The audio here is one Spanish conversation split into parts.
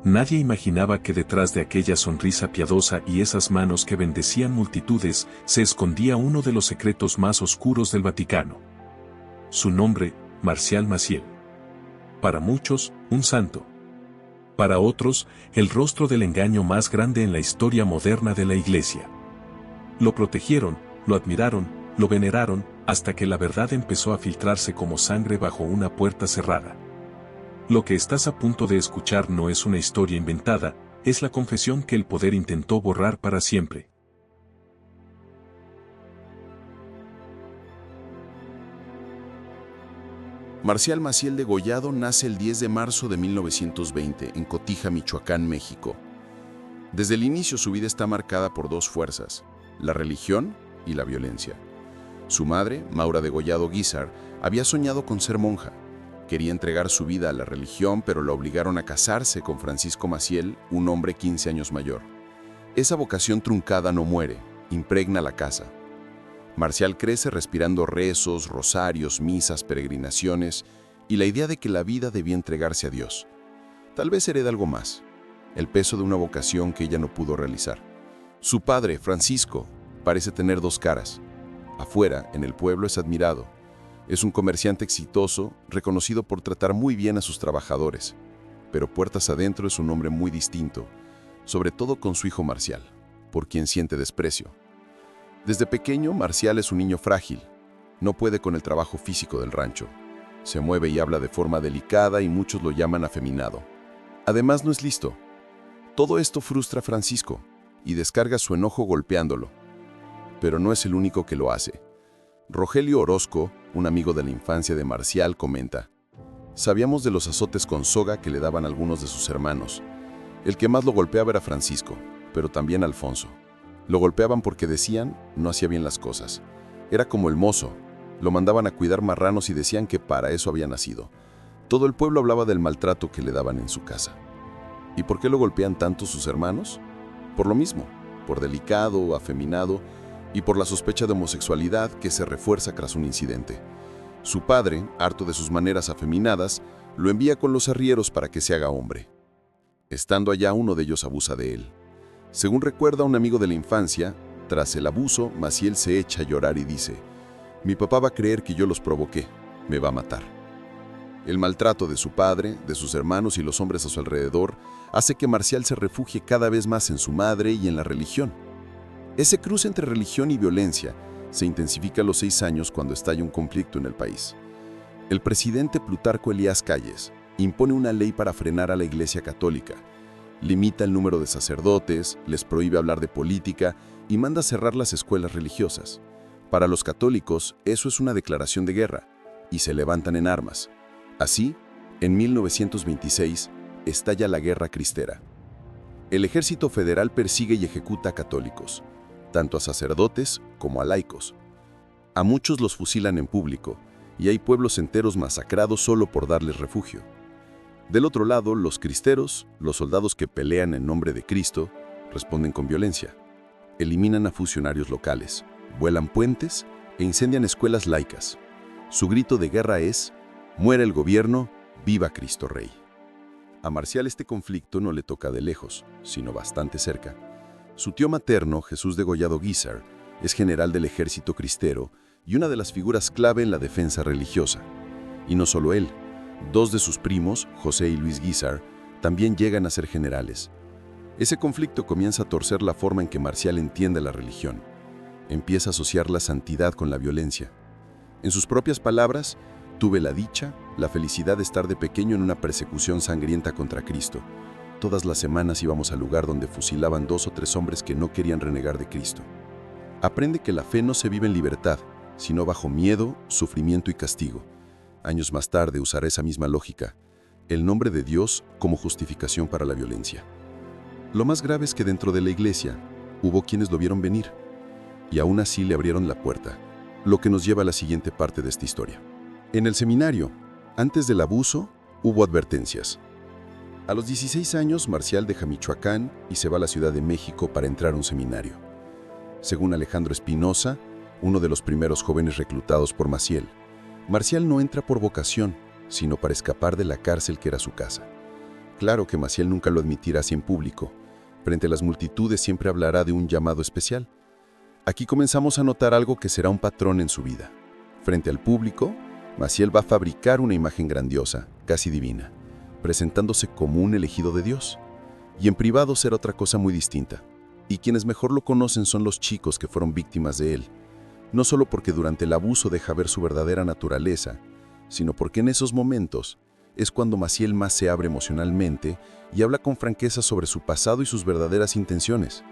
Nadie imaginaba que detrás de aquella sonrisa piadosa y esas manos que bendecían multitudes se escondía uno de los secretos más oscuros del Vaticano. Su nombre, Marcial Maciel. Para muchos, un santo. Para otros, el rostro del engaño más grande en la historia moderna de la Iglesia. Lo protegieron, lo admiraron, lo veneraron, hasta que la verdad empezó a filtrarse como sangre bajo una puerta cerrada. Lo que estás a punto de escuchar no es una historia inventada, es la confesión que el poder intentó borrar para siempre. Marcial Maciel de Gollado nace el 10 de marzo de 1920 en Cotija, Michoacán, México. Desde el inicio su vida está marcada por dos fuerzas, la religión y la violencia. Su madre, Maura de Gollado Guízar, había soñado con ser monja. Quería entregar su vida a la religión, pero la obligaron a casarse con Francisco Maciel, un hombre 15 años mayor. Esa vocación truncada no muere, impregna la casa. Marcial crece respirando rezos, rosarios, misas, peregrinaciones y la idea de que la vida debía entregarse a Dios. Tal vez hereda algo más, el peso de una vocación que ella no pudo realizar. Su padre, Francisco, parece tener dos caras. Afuera, en el pueblo, es admirado. Es un comerciante exitoso, reconocido por tratar muy bien a sus trabajadores. Pero puertas adentro es un hombre muy distinto, sobre todo con su hijo Marcial, por quien siente desprecio. Desde pequeño, Marcial es un niño frágil. No puede con el trabajo físico del rancho. Se mueve y habla de forma delicada y muchos lo llaman afeminado. Además, no es listo. Todo esto frustra a Francisco y descarga su enojo golpeándolo. Pero no es el único que lo hace. Rogelio Orozco, un amigo de la infancia de Marcial, comenta: «Sabíamos de los azotes con soga que le daban algunos de sus hermanos. El que más lo golpeaba era Francisco, pero también Alfonso. Lo golpeaban porque decían no hacía bien las cosas. Era como el mozo. Lo mandaban a cuidar marranos y decían que para eso había nacido. Todo el pueblo hablaba del maltrato que le daban en su casa». ¿Y por qué lo golpean tanto sus hermanos? Por lo mismo, por delicado, afeminado y por la sospecha de homosexualidad que se refuerza tras un incidente. Su padre, harto de sus maneras afeminadas, lo envía con los arrieros para que se haga hombre. Estando allá, uno de ellos abusa de él. Según recuerda un amigo de la infancia, tras el abuso, Maciel se echa a llorar y dice: «Mi papá va a creer que yo los provoqué, me va a matar». El maltrato de su padre, de sus hermanos y los hombres a su alrededor hace que Marcial se refugie cada vez más en su madre y en la religión. Ese cruce entre religión y violencia se intensifica a los 6 años cuando estalla un conflicto en el país. El presidente Plutarco Elías Calles impone una ley para frenar a la Iglesia Católica. Limita el número de sacerdotes, les prohíbe hablar de política y manda cerrar las escuelas religiosas. Para los católicos, eso es una declaración de guerra y se levantan en armas. Así, en 1926, estalla la Guerra Cristera. El Ejército Federal persigue y ejecuta a católicos, tanto a sacerdotes como a laicos. A muchos los fusilan en público, y hay pueblos enteros masacrados solo por darles refugio. Del otro lado, los cristeros, los soldados que pelean en nombre de Cristo, responden con violencia. Eliminan a funcionarios locales, vuelan puentes e incendian escuelas laicas. Su grito de guerra es: «Muera el gobierno, viva Cristo Rey». A Marcial este conflicto no le toca de lejos, sino bastante cerca. Su tío materno, Jesús de Gollado Guízar, es general del ejército cristero y una de las figuras clave en la defensa religiosa. Y no solo él, 2 de sus primos, José y Luis Guízar, también llegan a ser generales. Ese conflicto comienza a torcer la forma en que Marcial entiende la religión. Empieza a asociar la santidad con la violencia. En sus propias palabras: «Tuve la dicha, la felicidad de estar de pequeño en una persecución sangrienta contra Cristo. Todas las semanas íbamos al lugar donde fusilaban 2 o 3 hombres que no querían renegar de Cristo». Aprende que la fe no se vive en libertad, sino bajo miedo, sufrimiento y castigo. Años más tarde usará esa misma lógica, el nombre de Dios como justificación para la violencia. Lo más grave es que dentro de la iglesia hubo quienes lo vieron venir, y aún así le abrieron la puerta, lo que nos lleva a la siguiente parte de esta historia. En el seminario, antes del abuso, hubo advertencias. A los 16 años, Marcial deja Michoacán y se va a la Ciudad de México para entrar a un seminario. Según Alejandro Espinosa, uno de los primeros jóvenes reclutados por Maciel, Marcial no entra por vocación, sino para escapar de la cárcel que era su casa. Claro que Maciel nunca lo admitirá así en público. Frente a las multitudes siempre hablará de un llamado especial. Aquí comenzamos a notar algo que será un patrón en su vida. Frente al público, Maciel va a fabricar una imagen grandiosa, casi divina, presentándose como un elegido de Dios. Y en privado será otra cosa muy distinta. Y quienes mejor lo conocen son los chicos que fueron víctimas de él. No solo porque durante el abuso deja ver su verdadera naturaleza, sino porque en esos momentos es cuando Maciel más se abre emocionalmente y habla con franqueza sobre su pasado y sus verdaderas intenciones.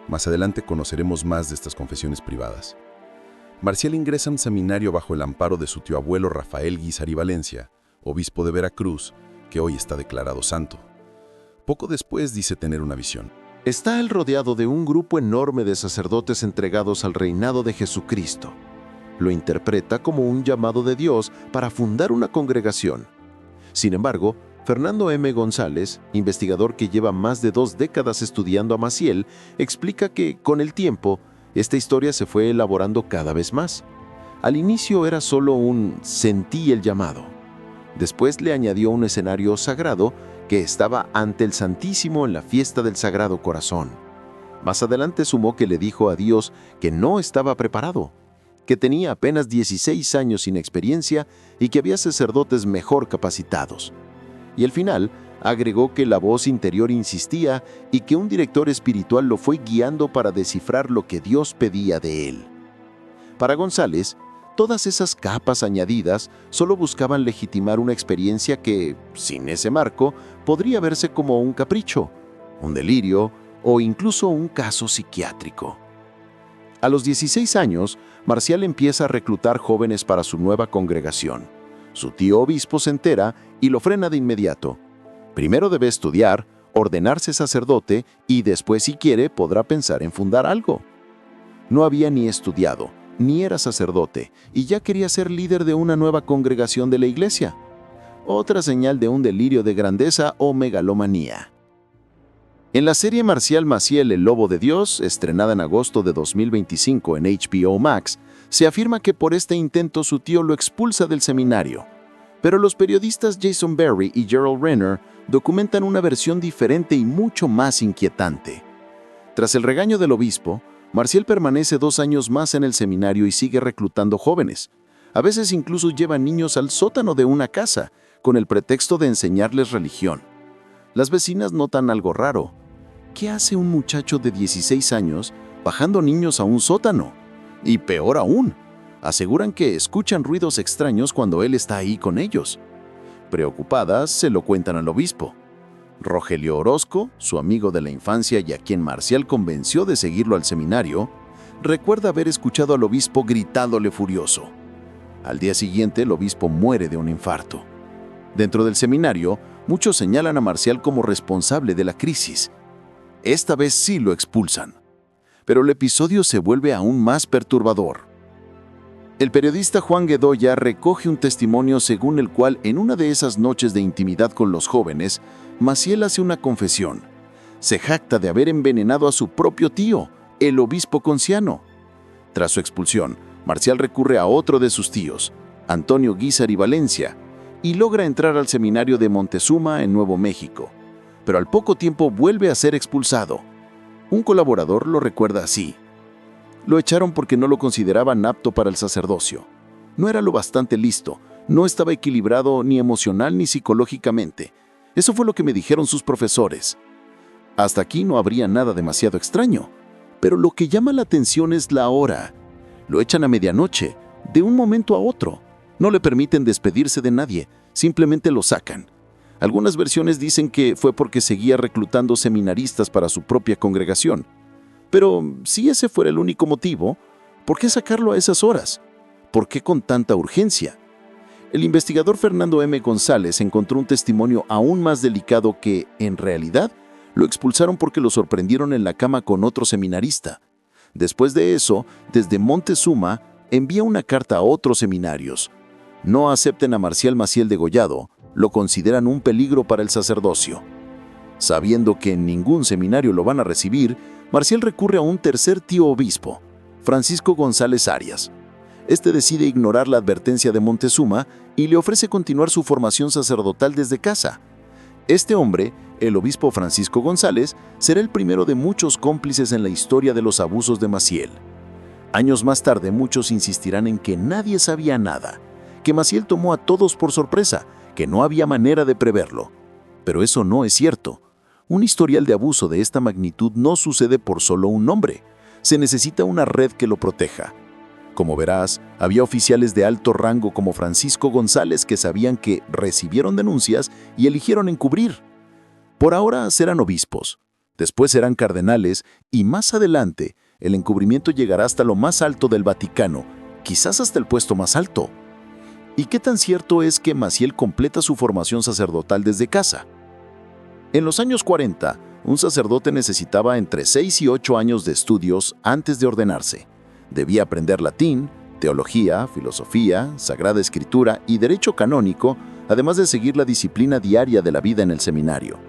Más adelante conoceremos más de estas confesiones privadas. Maciel ingresa a un seminario bajo el amparo de su tío abuelo Rafael Guízar y Valencia, obispo de Veracruz, que hoy está declarado santo. Poco después dice tener una visión. Está él rodeado de un grupo enorme de sacerdotes entregados al reinado de Jesucristo. Lo interpreta como un llamado de Dios para fundar una congregación. Sin embargo, Fernando M. González, investigador que lleva más de 2 décadas estudiando a Maciel, explica que, con el tiempo, esta historia se fue elaborando cada vez más. Al inicio era solo un «sentí el llamado». Después le añadió un escenario sagrado que estaba ante el Santísimo en la fiesta del Sagrado Corazón. Más adelante sumó que le dijo a Dios que no estaba preparado, que tenía apenas 16 años sin experiencia y que había sacerdotes mejor capacitados. Y al final agregó que la voz interior insistía y que un director espiritual lo fue guiando para descifrar lo que Dios pedía de él. Para González, todas esas capas añadidas solo buscaban legitimar una experiencia que, sin ese marco, podría verse como un capricho, un delirio o incluso un caso psiquiátrico. A los 16 años, Marcial empieza a reclutar jóvenes para su nueva congregación. Su tío obispo se entera y lo frena de inmediato. Primero debe estudiar, ordenarse sacerdote y después, si quiere, podrá pensar en fundar algo. No había ni estudiado, ni era sacerdote, y ya quería ser líder de una nueva congregación de la iglesia. Otra señal de un delirio de grandeza o megalomanía. En la serie marcial Maciel, el Lobo de Dios, estrenada en agosto de 2025 en HBO Max, se afirma que por este intento su tío lo expulsa del seminario. Pero los periodistas Jason Berry y Gerald Renner documentan una versión diferente y mucho más inquietante. Tras el regaño del obispo, Maciel permanece 2 años más en el seminario y sigue reclutando jóvenes. A veces incluso lleva niños al sótano de una casa, con el pretexto de enseñarles religión. Las vecinas notan algo raro. ¿Qué hace un muchacho de 16 años bajando niños a un sótano? Y peor aún, aseguran que escuchan ruidos extraños cuando él está ahí con ellos. Preocupadas, se lo cuentan al obispo. Rogelio Orozco, su amigo de la infancia y a quien Maciel convenció de seguirlo al seminario, recuerda haber escuchado al obispo gritándole furioso. Al día siguiente, el obispo muere de un infarto. Dentro del seminario, muchos señalan a Maciel como responsable de la crisis. Esta vez sí lo expulsan. Pero el episodio se vuelve aún más perturbador. El periodista Juan Guedoya recoge un testimonio según el cual en una de esas noches de intimidad con los jóvenes, Maciel hace una confesión. Se jacta de haber envenenado a su propio tío, el obispo Conciano. Tras su expulsión, Maciel recurre a otro de sus tíos, Antonio Guízar y Valencia, y logra entrar al seminario de Montezuma en Nuevo México. Pero al poco tiempo vuelve a ser expulsado. Un colaborador lo recuerda así. Lo echaron porque no lo consideraban apto para el sacerdocio. No era lo bastante listo, no estaba equilibrado ni emocional ni psicológicamente. Eso fue lo que me dijeron sus profesores. Hasta aquí no habría nada demasiado extraño. Pero lo que llama la atención es la hora. Lo echan a medianoche, de un momento a otro. No le permiten despedirse de nadie, simplemente lo sacan. Algunas versiones dicen que fue porque seguía reclutando seminaristas para su propia congregación. Pero si ese fuera el único motivo, ¿por qué sacarlo a esas horas? ¿Por qué con tanta urgencia? El investigador Fernando M. González encontró un testimonio aún más delicado que, en realidad, lo expulsaron porque lo sorprendieron en la cama con otro seminarista. Después de eso, desde Montezuma, envía una carta a otros seminarios. No acepten a Maciel degollado, lo consideran un peligro para el sacerdocio. Sabiendo que en ningún seminario lo van a recibir, Maciel recurre a un tercer tío obispo, Francisco González Arias. Este decide ignorar la advertencia de Montezuma y le ofrece continuar su formación sacerdotal desde casa. Este hombre, el obispo Francisco González, será el primero de muchos cómplices en la historia de los abusos de Maciel. Años más tarde, muchos insistirán en que nadie sabía nada, que Maciel tomó a todos por sorpresa, que no había manera de preverlo. Pero eso no es cierto. Un historial de abuso de esta magnitud no sucede por solo un hombre. Se necesita una red que lo proteja. Como verás, había oficiales de alto rango como Francisco González que sabían que recibieron denuncias y eligieron encubrir. Por ahora serán obispos, después serán cardenales y más adelante el encubrimiento llegará hasta lo más alto del Vaticano, quizás hasta el puesto más alto. ¿Y qué tan cierto es que Maciel completa su formación sacerdotal desde casa? En los años 40, un sacerdote necesitaba entre 6 y 8 años de estudios antes de ordenarse. Debía aprender latín, teología, filosofía, sagrada escritura y derecho canónico, además de seguir la disciplina diaria de la vida en el seminario.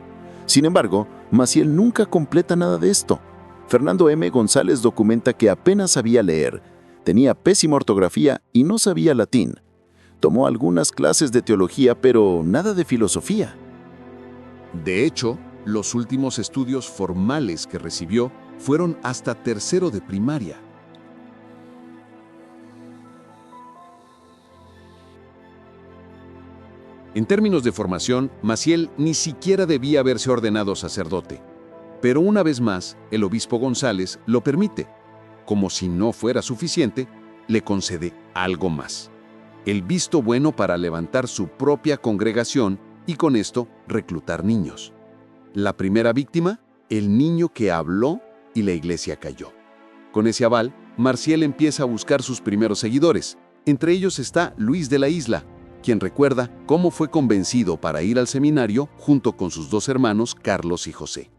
Sin embargo, Maciel nunca completa nada de esto. Fernando M. González documenta que apenas sabía leer, tenía pésima ortografía y no sabía latín. Tomó algunas clases de teología, pero nada de filosofía. De hecho, los últimos estudios formales que recibió fueron hasta tercero de primaria. En términos de formación, Maciel ni siquiera debía haberse ordenado sacerdote. Pero una vez más, el obispo González lo permite. Como si no fuera suficiente, le concede algo más: el visto bueno para levantar su propia congregación y con esto reclutar niños. La primera víctima, el niño que habló y la iglesia cayó. Con ese aval, Maciel empieza a buscar sus primeros seguidores. Entre ellos está Luis de la Isla, quien recuerda cómo fue convencido para ir al seminario junto con sus 2 hermanos, Carlos y José.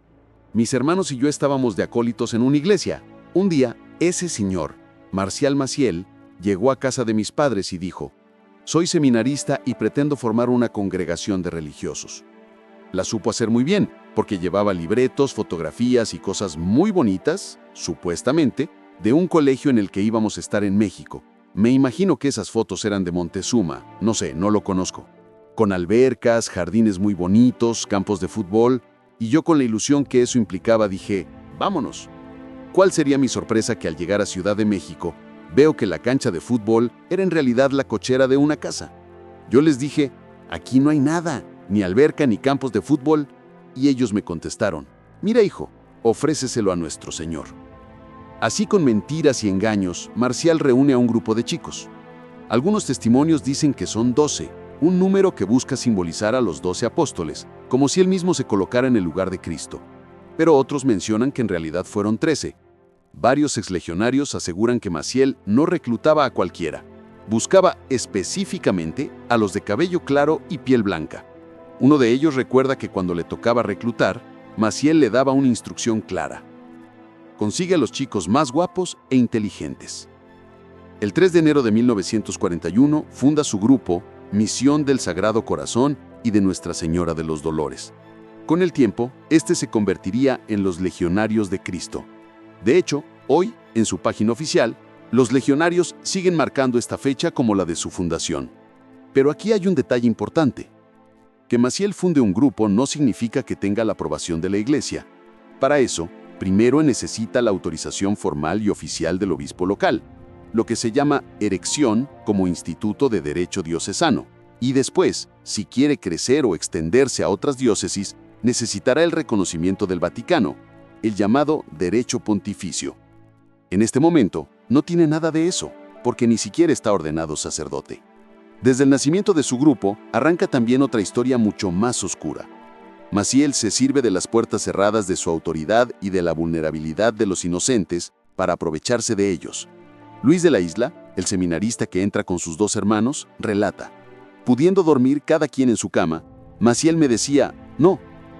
Mis hermanos y yo estábamos de acólitos en una iglesia. Un día, ese señor, Marcial Maciel, llegó a casa de mis padres y dijo: «Soy seminarista y pretendo formar una congregación de religiosos». La supo hacer muy bien, porque llevaba libretos, fotografías y cosas muy bonitas, supuestamente, de un colegio en el que íbamos a estar en México. Me imagino que esas fotos eran de Montezuma, no sé, no lo conozco. Con albercas, jardines muy bonitos, campos de fútbol, y yo con la ilusión que eso implicaba dije: «Vámonos». ¿Cuál sería mi sorpresa que al llegar a Ciudad de México, veo que la cancha de fútbol era en realidad la cochera de una casa? Yo les dije: «Aquí no hay nada, ni alberca ni campos de fútbol», y ellos me contestaron: «Mira, hijo, ofréceselo a nuestro Señor». Así, con mentiras y engaños, Marcial reúne a un grupo de chicos. Algunos testimonios dicen que son 12, un número que busca simbolizar a los 12 apóstoles, como si él mismo se colocara en el lugar de Cristo. Pero otros mencionan que en realidad fueron 13. Varios exlegionarios aseguran que Maciel no reclutaba a cualquiera. Buscaba específicamente a los de cabello claro y piel blanca. Uno de ellos recuerda que cuando le tocaba reclutar, Maciel le daba una instrucción clara: «Consigue a los chicos más guapos e inteligentes». El 3 de enero de 1941 funda su grupo Misión del Sagrado Corazón y de Nuestra Señora de los Dolores. Con el tiempo, este se convertiría en los Legionarios de Cristo. De hecho, hoy, en su página oficial, los legionarios siguen marcando esta fecha como la de su fundación. Pero aquí hay un detalle importante. Que Maciel funde un grupo no significa que tenga la aprobación de la Iglesia. Para eso, primero necesita la autorización formal y oficial del obispo local, lo que se llama erección como instituto de derecho diocesano. Y después, si quiere crecer o extenderse a otras diócesis, necesitará el reconocimiento del Vaticano, el llamado derecho pontificio. En este momento, no tiene nada de eso, porque ni siquiera está ordenado sacerdote. Desde el nacimiento de su grupo, arranca también otra historia mucho más oscura. Maciel se sirve de las puertas cerradas de su autoridad y de la vulnerabilidad de los inocentes para aprovecharse de ellos. Luis de la Isla, el seminarista que entra con sus 2 hermanos, relata: «Pudiendo dormir cada quien en su cama, Maciel me decía: «No,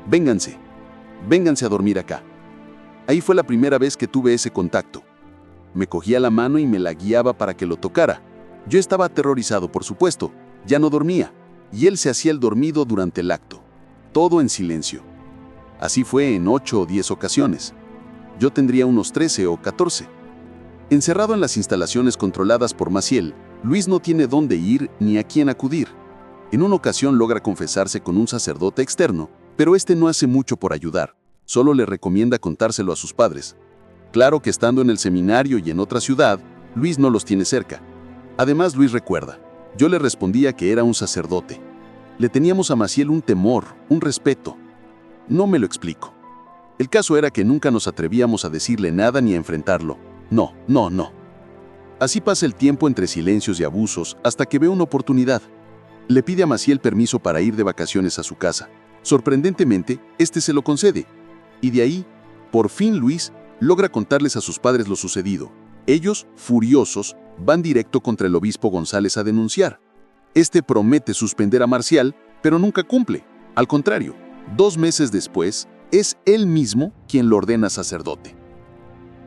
vénganse a dormir acá». Ahí fue la primera vez que tuve ese contacto. Me cogía la mano y me la guiaba para que lo tocara. Yo estaba aterrorizado, por supuesto, ya no dormía, y él se hacía el dormido durante el acto. Todo en silencio. Así fue en 8 o 10 ocasiones. Yo tendría unos 13 o 14. Encerrado en las instalaciones controladas por Maciel, Luis no tiene dónde ir ni a quién acudir. En una ocasión logra confesarse con un sacerdote externo, pero este no hace mucho por ayudar, solo le recomienda contárselo a sus padres. Claro que estando en el seminario y en otra ciudad, Luis no los tiene cerca. Además, Luis recuerda, yo le respondía que era un sacerdote. Le teníamos a Maciel un temor, un respeto. No me lo explico. El caso era que nunca nos atrevíamos a decirle nada ni a enfrentarlo. No. Así pasa el tiempo entre silencios y abusos hasta que ve una oportunidad. Le pide a Maciel permiso para ir de vacaciones a su casa. Sorprendentemente, este se lo concede. Y de ahí, por fin Luis logra contarles a sus padres lo sucedido. Ellos, furiosos, van directo contra el obispo González a denunciar. Este promete suspender a Marcial, pero nunca cumple. Al contrario, 2 meses después, es él mismo quien lo ordena sacerdote.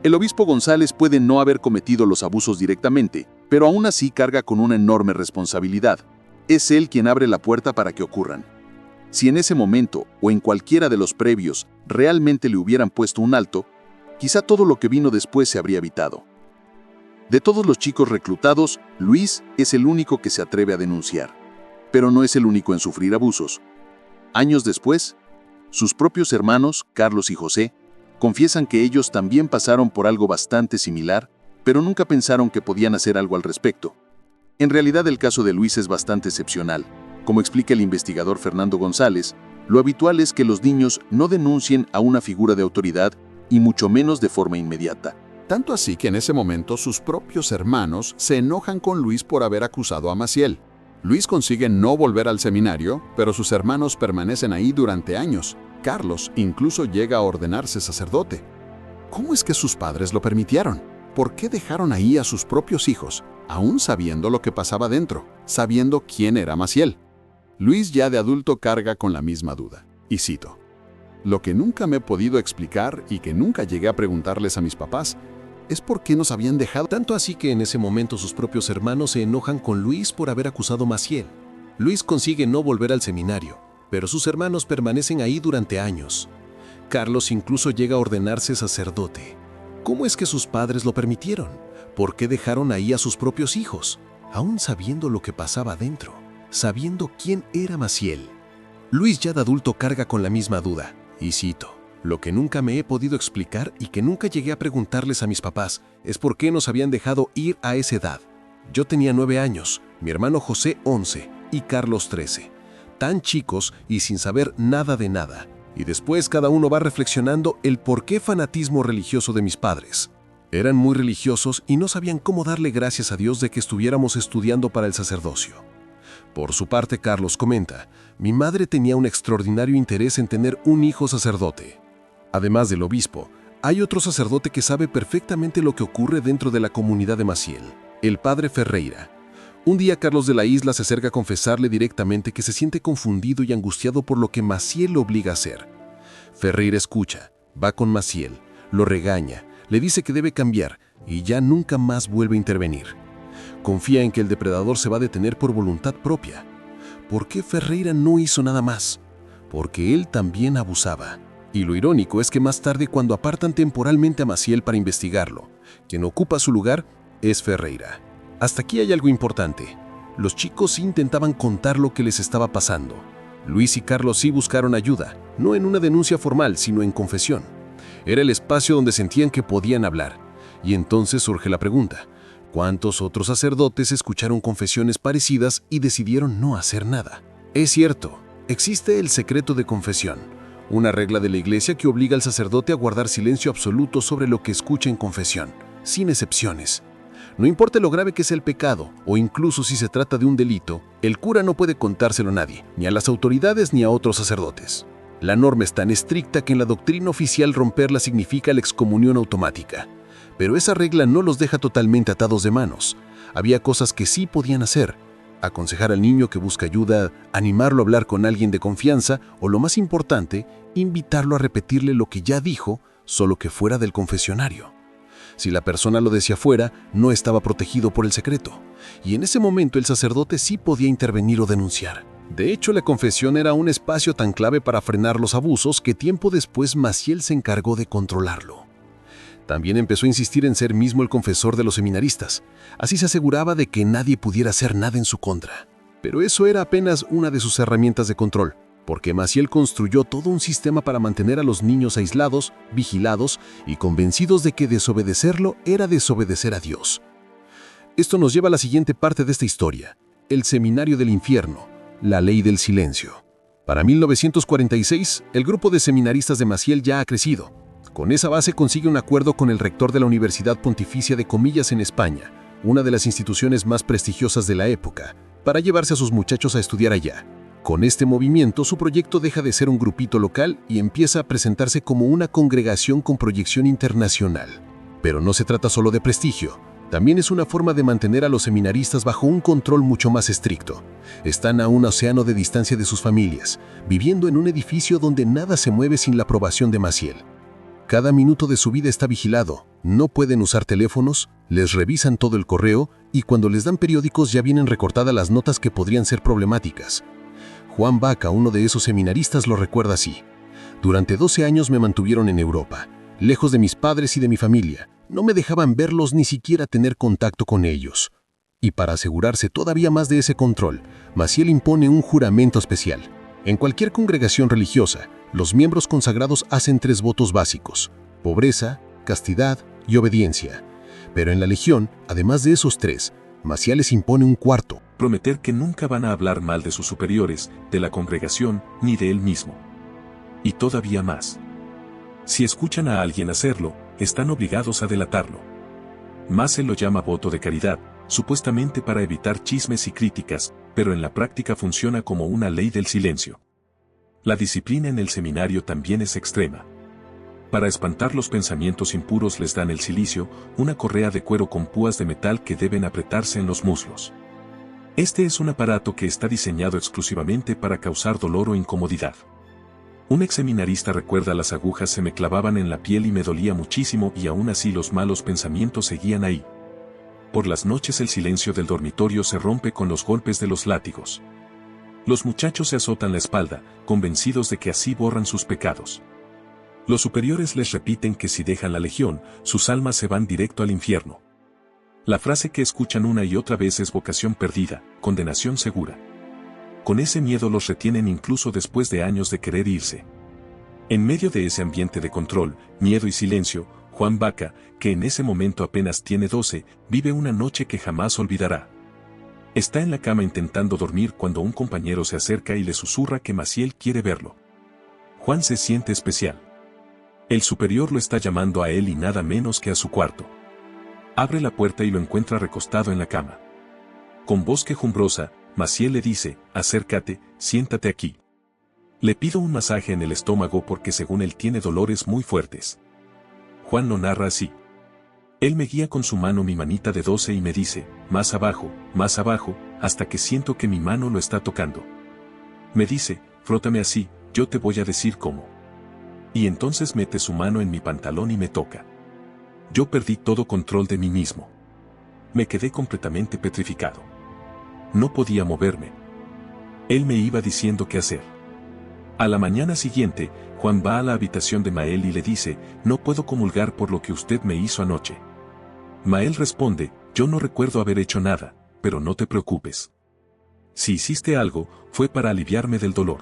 El obispo González puede no haber cometido los abusos directamente, pero aún así carga con una enorme responsabilidad. Es él quien abre la puerta para que ocurran. Si en ese momento, o en cualquiera de los previos, realmente le hubieran puesto un alto, quizá todo lo que vino después se habría evitado. De todos los chicos reclutados, Luis es el único que se atreve a denunciar. Pero no es el único en sufrir abusos. Años después, sus propios hermanos, Carlos y José, confiesan que ellos también pasaron por algo bastante similar, pero nunca pensaron que podían hacer algo al respecto. En realidad el caso de Luis es bastante excepcional. Como explica el investigador Fernando González, lo habitual es que los niños no denuncien a una figura de autoridad y mucho menos de forma inmediata. Tanto así que en ese momento sus propios hermanos se enojan con Luis por haber acusado a Maciel. Luis consigue no volver al seminario, pero sus hermanos permanecen ahí durante años. Carlos incluso llega a ordenarse sacerdote. ¿Cómo es que sus padres lo permitieron? ¿Por qué dejaron ahí a sus propios hijos, aún sabiendo lo que pasaba dentro, sabiendo quién era Maciel? Luis ya de adulto carga con la misma duda, y cito: "Lo que nunca me he podido explicar y que nunca llegué a preguntarles a mis papás es por qué nos habían dejado". Tanto así que en ese momento sus propios hermanos se enojan con Luis por haber acusado a Maciel. Luis consigue no volver al seminario, pero sus hermanos permanecen ahí durante años. Carlos incluso llega a ordenarse sacerdote. ¿Cómo es que sus padres lo permitieron? ¿Por qué dejaron ahí a sus propios hijos, aún sabiendo lo que pasaba dentro, sabiendo quién era Maciel? Luis ya de adulto carga con la misma duda, y cito: "Lo que nunca me he podido explicar y que nunca llegué a preguntarles a mis papás es por qué nos habían dejado ir a esa edad. Yo tenía 9 años, mi hermano José 11 y Carlos 13. Tan chicos y sin saber nada de nada. Y después cada uno va reflexionando el por qué fanatismo religioso de mis padres. Eran muy religiosos y no sabían cómo darle gracias a Dios de que estuviéramos estudiando para el sacerdocio". Por su parte, Carlos comenta: "Mi madre tenía un extraordinario interés en tener un hijo sacerdote. Además del obispo, hay otro sacerdote que sabe perfectamente lo que ocurre dentro de la comunidad de Maciel, el padre Ferreira. Un día Carlos de la Isla se acerca a confesarle directamente que se siente confundido y angustiado por lo que Maciel lo obliga a hacer. Ferreira escucha, va con Maciel, lo regaña, le dice que debe cambiar y ya nunca más vuelve a intervenir. Confía en que el depredador se va a detener por voluntad propia. ¿Por qué Ferreira no hizo nada más? Porque él también abusaba. Y lo irónico es que más tarde, cuando apartan temporalmente a Maciel para investigarlo, quien ocupa su lugar es Ferreira. Hasta aquí hay algo importante. Los chicos sí intentaban contar lo que les estaba pasando. Luis y Carlos sí buscaron ayuda, no en una denuncia formal, sino en confesión. Era el espacio donde sentían que podían hablar. Y entonces surge la pregunta: ¿cuántos otros sacerdotes escucharon confesiones parecidas y decidieron no hacer nada? Es cierto, existe el secreto de confesión, una regla de la Iglesia que obliga al sacerdote a guardar silencio absoluto sobre lo que escucha en confesión, sin excepciones. No importa lo grave que sea el pecado, o incluso si se trata de un delito, el cura no puede contárselo a nadie, ni a las autoridades ni a otros sacerdotes. La norma es tan estricta que en la doctrina oficial romperla significa la excomunión automática. Pero esa regla no los deja totalmente atados de manos. Había cosas que sí podían hacer: aconsejar al niño que busca ayuda, animarlo a hablar con alguien de confianza, o lo más importante, invitarlo a repetirle lo que ya dijo, solo que fuera del confesionario. Si la persona lo decía fuera, no estaba protegido por el secreto, y en ese momento el sacerdote sí podía intervenir o denunciar. De hecho, la confesión era un espacio tan clave para frenar los abusos que tiempo después Maciel se encargó de controlarlo. También empezó a insistir en ser mismo el confesor de los seminaristas. Así se aseguraba de que nadie pudiera hacer nada en su contra. Pero eso era apenas una de sus herramientas de control, porque Maciel construyó todo un sistema para mantener a los niños aislados, vigilados y convencidos de que desobedecerlo era desobedecer a Dios. Esto nos lleva a la siguiente parte de esta historia, el Seminario del Infierno, la ley del silencio. Para 1946, el grupo de seminaristas de Maciel ya ha crecido. Con esa base consigue un acuerdo con el rector de la Universidad Pontificia de Comillas en España, una de las instituciones más prestigiosas de la época, para llevarse a sus muchachos a estudiar allá. Con este movimiento, su proyecto deja de ser un grupito local y empieza a presentarse como una congregación con proyección internacional. Pero no se trata solo de prestigio, también es una forma de mantener a los seminaristas bajo un control mucho más estricto. Están a un océano de distancia de sus familias, viviendo en un edificio donde nada se mueve sin la aprobación de Maciel. Cada minuto de su vida está vigilado, no pueden usar teléfonos, les revisan todo el correo y cuando les dan periódicos ya vienen recortadas las notas que podrían ser problemáticas. Juan Baca, uno de esos seminaristas, lo recuerda así. Durante 12 años me mantuvieron en Europa, lejos de mis padres y de mi familia. No me dejaban verlos ni siquiera tener contacto con ellos. Y para asegurarse todavía más de ese control, Maciel impone un juramento especial. En cualquier congregación religiosa, los miembros consagrados hacen 3 votos básicos: pobreza, castidad y obediencia. Pero en la Legión, además de esos 3, Maciel les impone un cuarto: prometer que nunca van a hablar mal de sus superiores, de la congregación, ni de él mismo. Y todavía más. Si escuchan a alguien hacerlo, están obligados a delatarlo. Maciel lo llama voto de caridad, supuestamente para evitar chismes y críticas, pero en la práctica funciona como una ley del silencio. La disciplina en el seminario también es extrema. Para espantar los pensamientos impuros les dan el cilicio, una correa de cuero con púas de metal que deben apretarse en los muslos. Este es un aparato que está diseñado exclusivamente para causar dolor o incomodidad. Un exseminarista recuerda: las agujas se me clavaban en la piel y me dolía muchísimo y aún así los malos pensamientos seguían ahí. Por las noches el silencio del dormitorio se rompe con los golpes de los látigos. Los muchachos se azotan la espalda, convencidos de que así borran sus pecados. Los superiores les repiten que si dejan la legión, sus almas se van directo al infierno. La frase que escuchan una y otra vez es: vocación perdida, condenación segura. Con ese miedo los retienen incluso después de años de querer irse. En medio de ese ambiente de control, miedo y silencio, Juan Baca, que en ese momento apenas tiene 12, vive una noche que jamás olvidará. Está en la cama intentando dormir cuando un compañero se acerca y le susurra que Maciel quiere verlo. Juan se siente especial. El superior lo está llamando a él y nada menos que a su cuarto. Abre la puerta y lo encuentra recostado en la cama. Con voz quejumbrosa, Maciel le dice: acércate, siéntate aquí. Le pido un masaje en el estómago porque según él tiene dolores muy fuertes. Juan lo narra así. Él me guía con su mano mi manita de 12 y me dice: más abajo, hasta que siento que mi mano lo está tocando. Me dice: frótame así, yo te voy a decir cómo. Y entonces mete su mano en mi pantalón y me toca. Yo perdí todo control de mí mismo. Me quedé completamente petrificado. No podía moverme. Él me iba diciendo qué hacer. A la mañana siguiente, Juan va a la habitación de Mael y le dice: no puedo comulgar por lo que usted me hizo anoche. Mael responde: yo no recuerdo haber hecho nada, pero no te preocupes. Si hiciste algo, fue para aliviarme del dolor.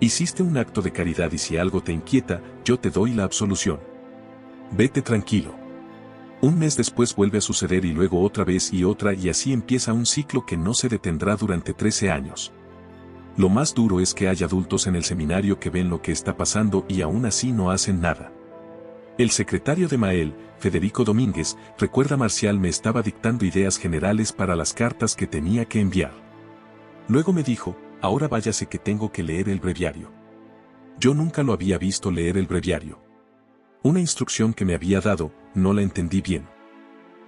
Hiciste un acto de caridad y si algo te inquieta, yo te doy la absolución. Vete tranquilo. Un mes después vuelve a suceder y luego otra vez y otra y así empieza un ciclo que no se detendrá durante 13 años. Lo más duro es que hay adultos en el seminario que ven lo que está pasando y aún así no hacen nada. El secretario de Mael, Federico Domínguez, recuerda: Marcial me estaba dictando ideas generales para las cartas que tenía que enviar. Luego me dijo: ahora váyase que tengo que leer el breviario. Yo nunca lo había visto leer el breviario. Una instrucción que me había dado, no la entendí bien.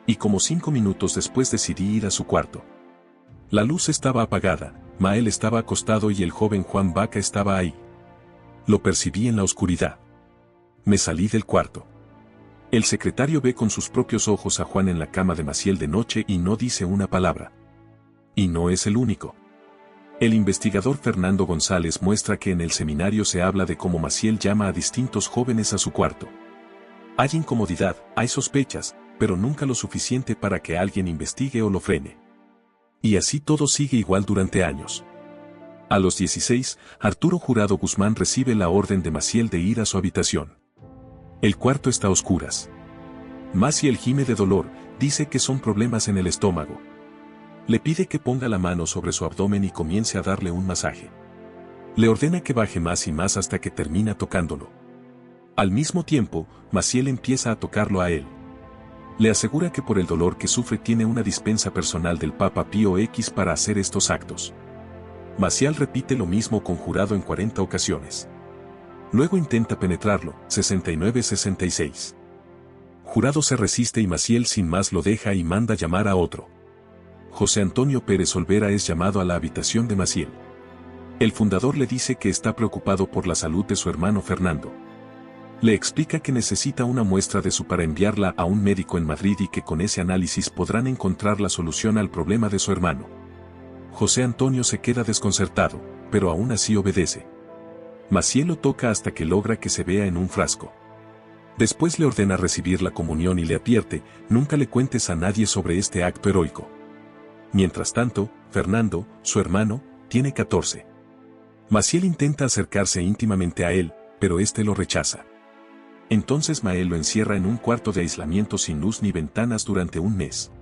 Y como 5 minutos después decidí ir a su cuarto. La luz estaba apagada, Mael estaba acostado y el joven Juan Baca estaba ahí. Lo percibí en la oscuridad. Me salí del cuarto. El secretario ve con sus propios ojos a Juan en la cama de Maciel de noche y no dice una palabra. Y no es el único. El investigador Fernando González muestra que en el seminario se habla de cómo Maciel llama a distintos jóvenes a su cuarto. Hay incomodidad, hay sospechas, pero nunca lo suficiente para que alguien investigue o lo frene. Y así todo sigue igual durante años. A los 16, Arturo Jurado Guzmán recibe la orden de Maciel de ir a su habitación. El cuarto está a oscuras. Maciel gime de dolor, dice que son problemas en el estómago. Le pide que ponga la mano sobre su abdomen y comience a darle un masaje. Le ordena que baje más y más hasta que termina tocándolo. Al mismo tiempo, Maciel empieza a tocarlo a él. Le asegura que por el dolor que sufre tiene una dispensa personal del Papa Pío X para hacer estos actos. Maciel repite lo mismo con Jurado en 40 ocasiones. Luego intenta penetrarlo, 69-66. Jurado se resiste y Maciel sin más lo deja y manda llamar a otro. José Antonio Pérez Olvera es llamado a la habitación de Maciel. El fundador le dice que está preocupado por la salud de su hermano Fernando. Le explica que necesita una muestra de su para enviarla a un médico en Madrid y que con ese análisis podrán encontrar la solución al problema de su hermano. José Antonio se queda desconcertado, pero aún así obedece. Maciel lo toca hasta que logra que se vea en un frasco. Después le ordena recibir la comunión y le advierte, nunca le cuentes a nadie sobre este acto heroico. Mientras tanto, Fernando, su hermano, tiene 14. Maciel intenta acercarse íntimamente a él, pero este lo rechaza. Entonces Mael lo encierra en un cuarto de aislamiento sin luz ni ventanas durante un mes.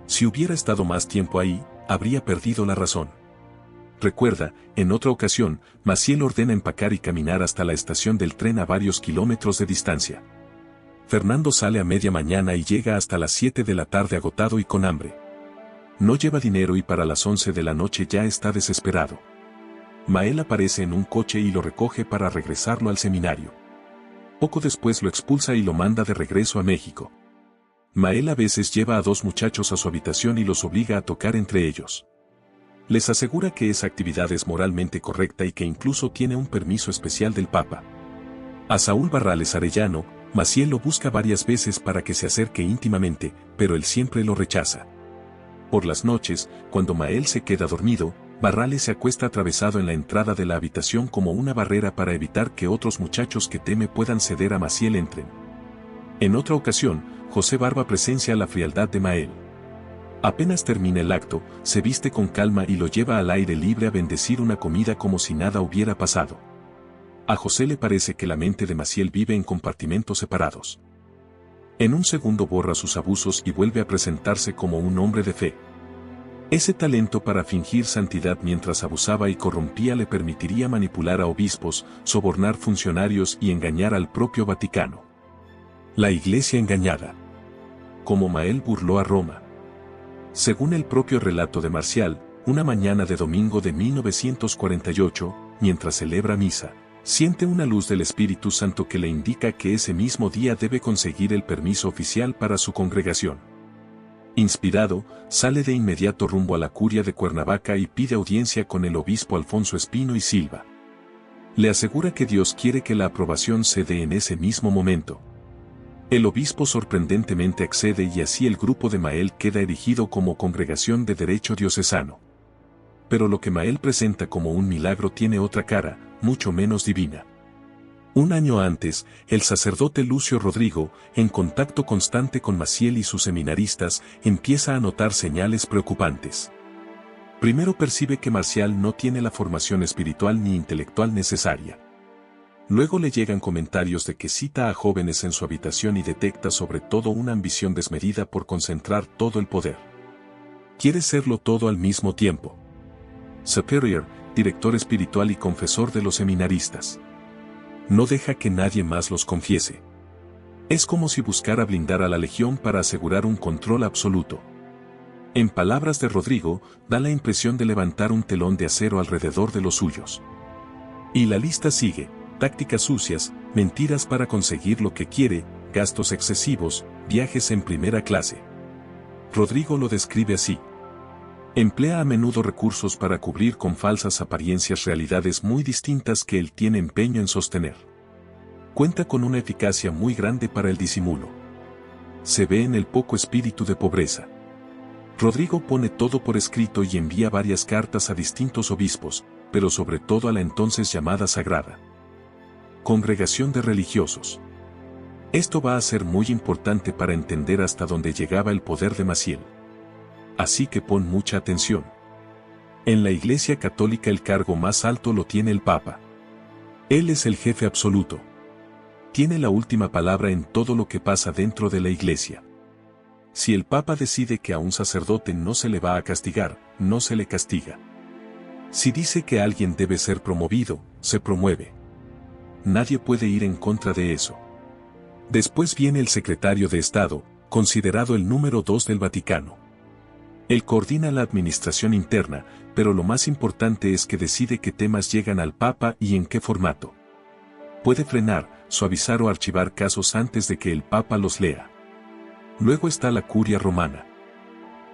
Si hubiera estado más tiempo ahí, habría perdido la razón. Recuerda, en otra ocasión, Maciel ordena empacar y caminar hasta la estación del tren a varios kilómetros de distancia. Fernando sale a media mañana y llega hasta las 7 de la tarde agotado y con hambre. No lleva dinero y para las 11 de la noche ya está desesperado. Mael aparece en un coche y lo recoge para regresarlo al seminario. Poco después lo expulsa y lo manda de regreso a México. Mael a veces lleva a 2 muchachos a su habitación y los obliga a tocar entre ellos. Les asegura que esa actividad es moralmente correcta y que incluso tiene un permiso especial del Papa. A Saúl Barrales Arellano, Maciel lo busca varias veces para que se acerque íntimamente, pero él siempre lo rechaza. Por las noches, cuando Mael se queda dormido, Barrales se acuesta atravesado en la entrada de la habitación como una barrera para evitar que otros muchachos que teme puedan ceder a Maciel entren. En otra ocasión, José Barba presencia la frialdad de Mael. Apenas termina el acto, se viste con calma y lo lleva al aire libre a bendecir una comida como si nada hubiera pasado. A José le parece que la mente de Maciel vive en compartimentos separados. En un segundo borra sus abusos y vuelve a presentarse como un hombre de fe. Ese talento para fingir santidad mientras abusaba y corrompía le permitiría manipular a obispos, sobornar funcionarios y engañar al propio Vaticano. La Iglesia engañada. Como Mael burló a Roma. Según el propio relato de Marcial, una mañana de domingo de 1948, mientras celebra misa, siente una luz del Espíritu Santo que le indica que ese mismo día debe conseguir el permiso oficial para su congregación. Inspirado, sale de inmediato rumbo a la curia de Cuernavaca y pide audiencia con el obispo Alfonso Espino y Silva. Le asegura que Dios quiere que la aprobación se dé en ese mismo momento. El obispo sorprendentemente accede y así el grupo de Mael queda erigido como congregación de derecho diocesano. Pero lo que Mael presenta como un milagro tiene otra cara, mucho menos divina. Un año antes, el sacerdote Lucio Rodrigo, en contacto constante con Maciel y sus seminaristas, empieza a notar señales preocupantes. Primero percibe que Maciel no tiene la formación espiritual ni intelectual necesaria. Luego le llegan comentarios de que cita a jóvenes en su habitación y detecta sobre todo una ambición desmedida por concentrar todo el poder. Quiere serlo todo al mismo tiempo. Superior, director espiritual y confesor de los seminaristas. No deja que nadie más los confiese. Es como si buscara blindar a la legión para asegurar un control absoluto. En palabras de Rodrigo, da la impresión de levantar un telón de acero alrededor de los suyos. Y la lista sigue: tácticas sucias, mentiras para conseguir lo que quiere, gastos excesivos, viajes en primera clase. Rodrigo lo describe así. Emplea a menudo recursos para cubrir con falsas apariencias realidades muy distintas que él tiene empeño en sostener. Cuenta con una eficacia muy grande para el disimulo. Se ve en el poco espíritu de pobreza. Rodrigo pone todo por escrito y envía varias cartas a distintos obispos, pero sobre todo a la entonces llamada Sagrada Congregación de Religiosos. Esto va a ser muy importante para entender hasta dónde llegaba el poder de Maciel. Así que pon mucha atención. En la Iglesia Católica el cargo más alto lo tiene el Papa. Él es el jefe absoluto. Tiene la última palabra en todo lo que pasa dentro de la Iglesia. Si el Papa decide que a un sacerdote no se le va a castigar, no se le castiga. Si dice que alguien debe ser promovido, se promueve. Nadie puede ir en contra de eso. Después viene el secretario de Estado, considerado el número 2 del Vaticano. Él coordina la administración interna, pero lo más importante es que decide qué temas llegan al Papa y en qué formato. Puede frenar, suavizar o archivar casos antes de que el Papa los lea. Luego está la Curia Romana.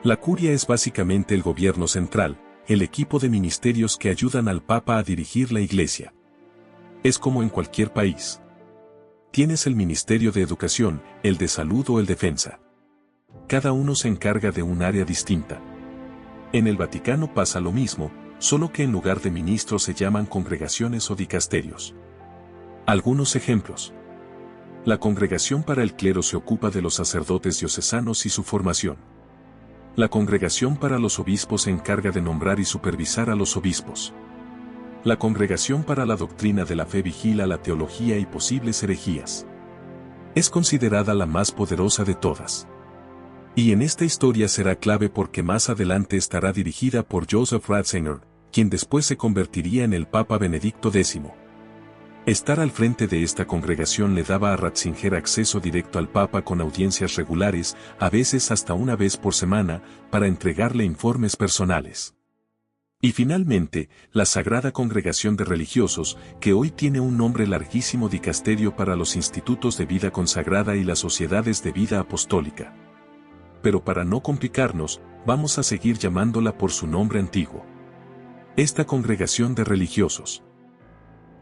La Curia es básicamente el gobierno central, el equipo de ministerios que ayudan al Papa a dirigir la Iglesia. Es como en cualquier país. Tienes el Ministerio de Educación, el de Salud o el Defensa. Cada uno se encarga de un área distinta. En el Vaticano pasa lo mismo, solo que en lugar de ministros se llaman congregaciones o dicasterios. Algunos ejemplos. La Congregación para el Clero se ocupa de los sacerdotes diocesanos y su formación. La Congregación para los Obispos se encarga de nombrar y supervisar a los obispos. La Congregación para la Doctrina de la Fe vigila la teología y posibles herejías. Es considerada la más poderosa de todas. Y en esta historia será clave porque más adelante estará dirigida por Joseph Ratzinger, quien después se convertiría en el Papa Benedicto X. Estar al frente de esta congregación le daba a Ratzinger acceso directo al Papa con audiencias regulares, a veces hasta una vez por semana, para entregarle informes personales. Y finalmente, la Sagrada Congregación de Religiosos, que hoy tiene un nombre larguísimo: Dicasterio para los Institutos de Vida Consagrada y las Sociedades de Vida Apostólica. Pero para no complicarnos, vamos a seguir llamándola por su nombre antiguo. Esta Congregación de Religiosos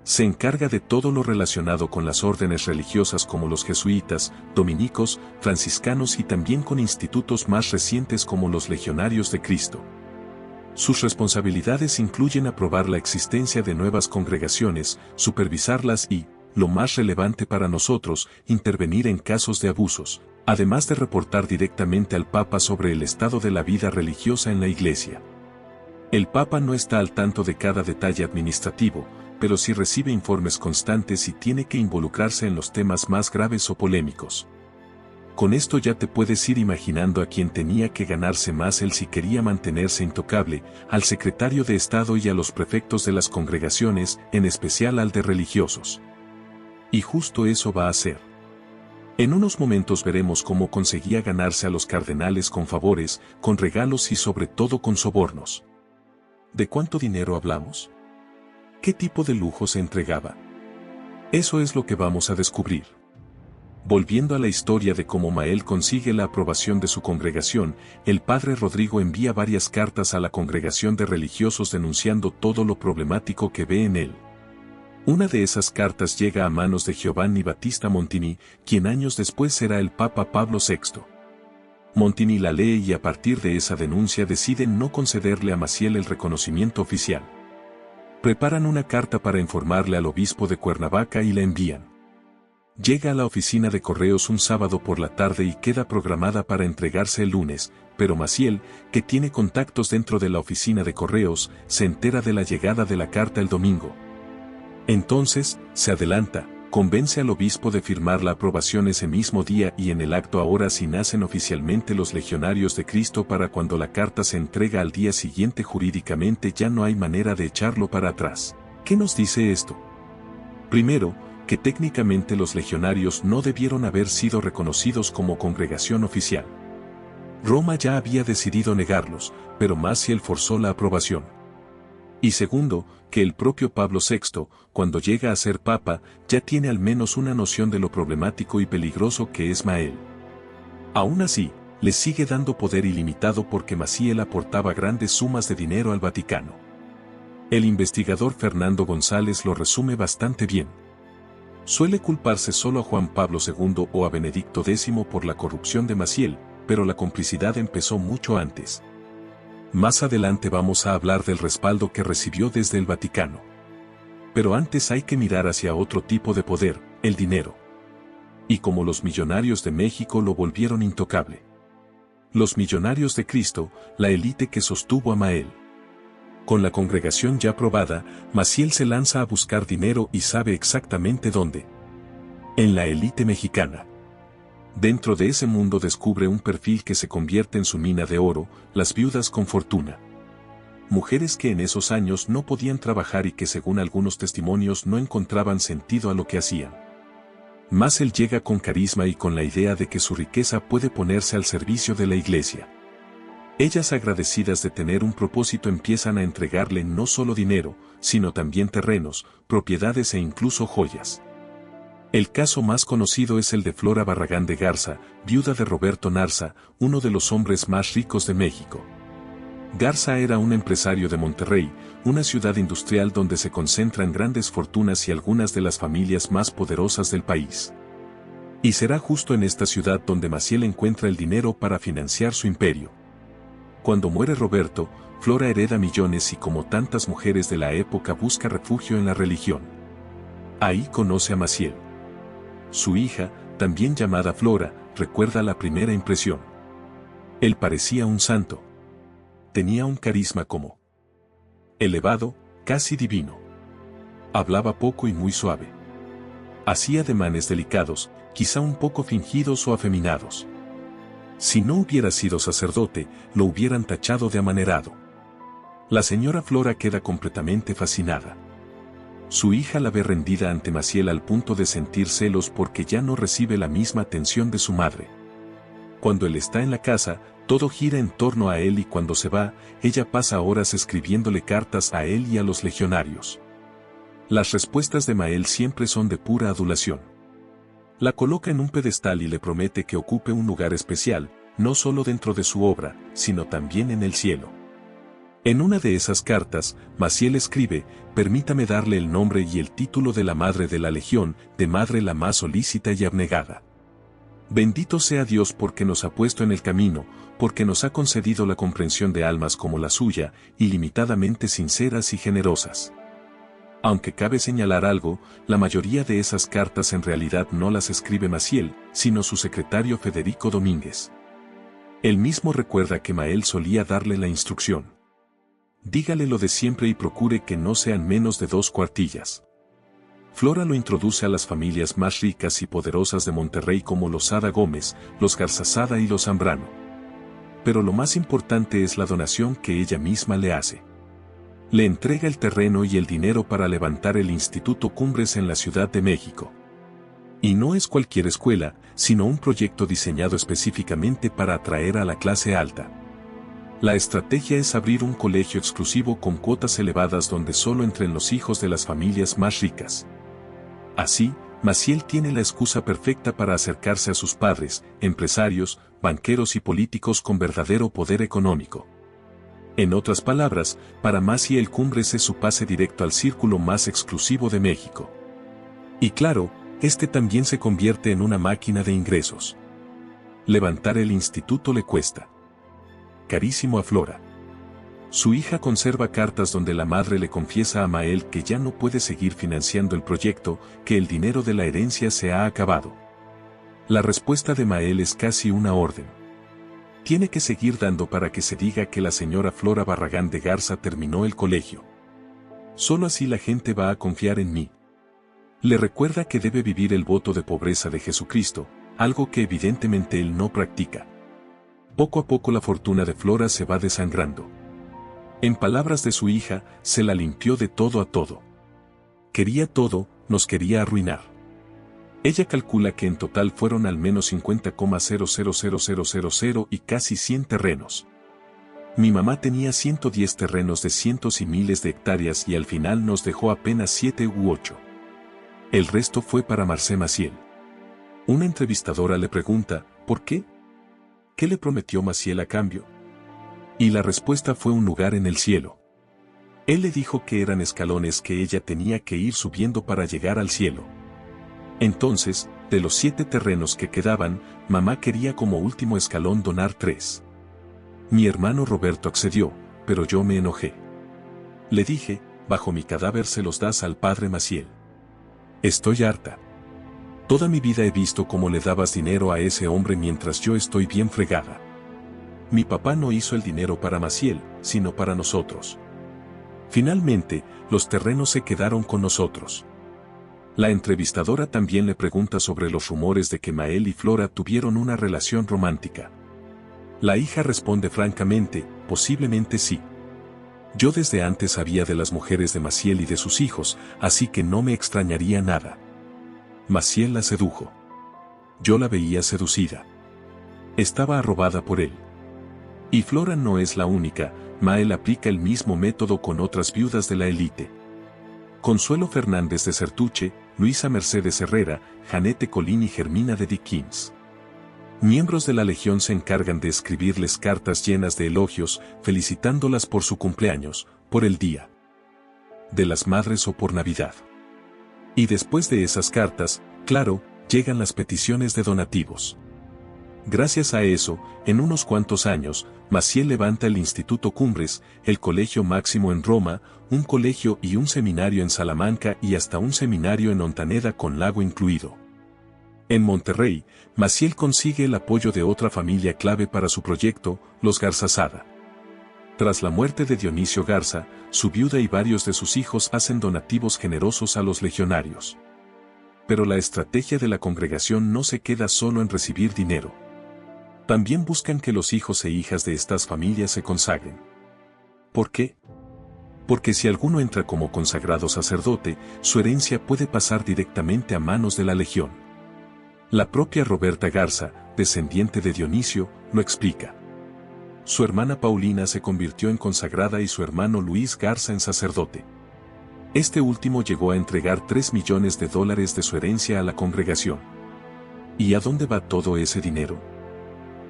se encarga de todo lo relacionado con las órdenes religiosas como los jesuitas, dominicos, franciscanos y también con institutos más recientes como los Legionarios de Cristo. Sus responsabilidades incluyen aprobar la existencia de nuevas congregaciones, supervisarlas y, lo más relevante para nosotros, intervenir en casos de abusos, además de reportar directamente al Papa sobre el estado de la vida religiosa en la Iglesia. El Papa no está al tanto de cada detalle administrativo, pero sí recibe informes constantes y tiene que involucrarse en los temas más graves o polémicos. Con esto ya te puedes ir imaginando a quien tenía que ganarse más él si quería mantenerse intocable, al secretario de Estado y a los prefectos de las congregaciones, en especial al de religiosos. Y justo eso va a hacer. En unos momentos veremos cómo conseguía ganarse a los cardenales con favores, con regalos y sobre todo con sobornos. ¿De cuánto dinero hablamos? ¿Qué tipo de lujo se entregaba? Eso es lo que vamos a descubrir. Volviendo a la historia de cómo Mael consigue la aprobación de su congregación, el padre Rodrigo envía varias cartas a la congregación de religiosos denunciando todo lo problemático que ve en él. Una de esas cartas llega a manos de Giovanni Battista Montini, quien años después será el Papa Pablo VI. Montini la lee y a partir de esa denuncia deciden no concederle a Maciel el reconocimiento oficial. Preparan una carta para informarle al obispo de Cuernavaca y la envían. Llega a la oficina de correos un sábado por la tarde y queda programada para entregarse el lunes, pero Maciel, que tiene contactos dentro de la oficina de correos, se entera de la llegada de la carta el domingo. Entonces, se adelanta, convence al obispo de firmar la aprobación ese mismo día y en el acto ahora sí nacen oficialmente los Legionarios de Cristo para cuando la carta se entrega al día siguiente jurídicamente ya no hay manera de echarlo para atrás. ¿Qué nos dice esto? Primero, que técnicamente los legionarios no debieron haber sido reconocidos como congregación oficial. Roma ya había decidido negarlos, pero Maciel forzó la aprobación. Y segundo, que el propio Pablo VI, cuando llega a ser papa, ya tiene al menos una noción de lo problemático y peligroso que es Mael. Aún así, le sigue dando poder ilimitado porque Maciel aportaba grandes sumas de dinero al Vaticano. El investigador Fernando González lo resume bastante bien. Suele culparse solo a Juan Pablo II o a Benedicto X por la corrupción de Maciel, pero la complicidad empezó mucho antes. Más adelante vamos a hablar del respaldo que recibió desde el Vaticano. Pero antes hay que mirar hacia otro tipo de poder, el dinero. Y como los millonarios de México lo volvieron intocable. Los millonarios de Cristo, la élite que sostuvo a Mael. Con la congregación ya probada, Maciel se lanza a buscar dinero y sabe exactamente dónde. En la élite mexicana. Dentro de ese mundo descubre un perfil que se convierte en su mina de oro, las viudas con fortuna. Mujeres que en esos años no podían trabajar y que según algunos testimonios no encontraban sentido a lo que hacían. Maciel llega con carisma y con la idea de que su riqueza puede ponerse al servicio de la iglesia. Ellas, agradecidas de tener un propósito, empiezan a entregarle no solo dinero, sino también terrenos, propiedades e incluso joyas. El caso más conocido es el de Flora Barragán de Garza, viuda de Roberto Narza, uno de los hombres más ricos de México. Garza era un empresario de Monterrey, una ciudad industrial donde se concentran grandes fortunas y algunas de las familias más poderosas del país. Y será justo en esta ciudad donde Maciel encuentra el dinero para financiar su imperio. Cuando muere Roberto, Flora hereda millones y, como tantas mujeres de la época, busca refugio en la religión. Ahí conoce a Maciel. Su hija, también llamada Flora, recuerda la primera impresión. Él parecía un santo. Tenía un carisma como elevado, casi divino. Hablaba poco y muy suave. Hacía ademanes delicados, quizá un poco fingidos o afeminados. Si no hubiera sido sacerdote, lo hubieran tachado de amanerado. La señora Flora queda completamente fascinada. Su hija la ve rendida ante Maciel al punto de sentir celos porque ya no recibe la misma atención de su madre. Cuando él está en la casa, todo gira en torno a él, y cuando se va, ella pasa horas escribiéndole cartas a él y a los legionarios. Las respuestas de Maciel siempre son de pura adulación. La coloca en un pedestal y le promete que ocupe un lugar especial, no solo dentro de su obra, sino también en el cielo. En una de esas cartas, Maciel escribe: permítame darle el nombre y el título de la Madre de la Legión, de Madre la más solícita y abnegada. Bendito sea Dios porque nos ha puesto en el camino, porque nos ha concedido la comprensión de almas como la suya, ilimitadamente sinceras y generosas. Aunque cabe señalar algo, la mayoría de esas cartas en realidad no las escribe Maciel, sino su secretario Federico Domínguez. Él mismo recuerda que Maciel solía darle la instrucción: dígale lo de siempre y procure que no sean menos de 2 cuartillas. Flora lo introduce a las familias más ricas y poderosas de Monterrey como los Sada Gómez, los Garzazada y los Zambrano. Pero lo más importante es la donación que ella misma le hace. Le entrega el terreno y el dinero para levantar el Instituto Cumbres en la Ciudad de México. Y no es cualquier escuela, sino un proyecto diseñado específicamente para atraer a la clase alta. La estrategia es abrir un colegio exclusivo con cuotas elevadas donde solo entren los hijos de las familias más ricas. Así, Maciel tiene la excusa perfecta para acercarse a sus padres, empresarios, banqueros y políticos con verdadero poder económico. En otras palabras, para Maciel Cumbres es su pase directo al círculo más exclusivo de México. Y claro, este también se convierte en una máquina de ingresos. Levantar el instituto le cuesta carísimo a Flora. Su hija conserva cartas donde la madre le confiesa a Maciel que ya no puede seguir financiando el proyecto, que el dinero de la herencia se ha acabado. La respuesta de Maciel es casi una orden. Tiene que seguir dando para que se diga que la señora Flora Barragán de Garza terminó el colegio. Solo así la gente va a confiar en mí. Le recuerda que debe vivir el voto de pobreza de Jesucristo, algo que evidentemente él no practica. Poco a poco la fortuna de Flora se va desangrando. En palabras de su hija, se la limpió de todo a todo. Quería todo, nos quería arruinar. Ella calcula que en total fueron al menos 50,00000 y casi 100 terrenos. Mi mamá tenía 110 terrenos de cientos y miles de hectáreas y al final nos dejó apenas 7 u 8. El resto fue para Marcé Maciel. Una entrevistadora le pregunta, ¿por qué? ¿Qué le prometió Maciel a cambio? Y la respuesta fue un lugar en el cielo. Él le dijo que eran escalones que ella tenía que ir subiendo para llegar al cielo. Entonces, de los 7 terrenos que quedaban, mamá quería como último escalón donar 3. Mi hermano Roberto accedió, pero yo me enojé. Le dije, bajo mi cadáver se los das al padre Maciel. Estoy harta. Toda mi vida he visto cómo le dabas dinero a ese hombre mientras yo estoy bien fregada. Mi papá no hizo el dinero para Maciel, sino para nosotros. Finalmente, los terrenos se quedaron con nosotros. La entrevistadora también le pregunta sobre los rumores de que Mael y Flora tuvieron una relación romántica. La hija responde francamente, posiblemente sí. Yo desde antes sabía de las mujeres de Maciel y de sus hijos, así que no me extrañaría nada. Maciel la sedujo. Yo la veía seducida. Estaba arrobada por él. Y Flora no es la única, Mael aplica el mismo método con otras viudas de la élite. Consuelo Fernández de Certuche, Luisa Mercedes Herrera, Janete Colín y Germina de Dickens. Miembros de la Legión se encargan de escribirles cartas llenas de elogios, felicitándolas por su cumpleaños, por el Día de las Madres o por Navidad. Y después de esas cartas, claro, llegan las peticiones de donativos. Gracias a eso, en unos cuantos años, Maciel levanta el Instituto Cumbres, el Colegio Máximo en Roma, un colegio y un seminario en Salamanca y hasta un seminario en Ontaneda con lago incluido. En Monterrey, Maciel consigue el apoyo de otra familia clave para su proyecto, los Garzazada. Tras la muerte de Dionisio Garza, su viuda y varios de sus hijos hacen donativos generosos a los legionarios. Pero la estrategia de la congregación no se queda solo en recibir dinero. También buscan que los hijos e hijas de estas familias se consagren. ¿Por qué? Porque si alguno entra como consagrado sacerdote, su herencia puede pasar directamente a manos de la Legión. La propia Roberta Garza, descendiente de Dionisio, lo explica. Su hermana Paulina se convirtió en consagrada y su hermano Luis Garza en sacerdote. Este último llegó a entregar $3 millones de su herencia a la congregación. ¿Y a dónde va todo ese dinero?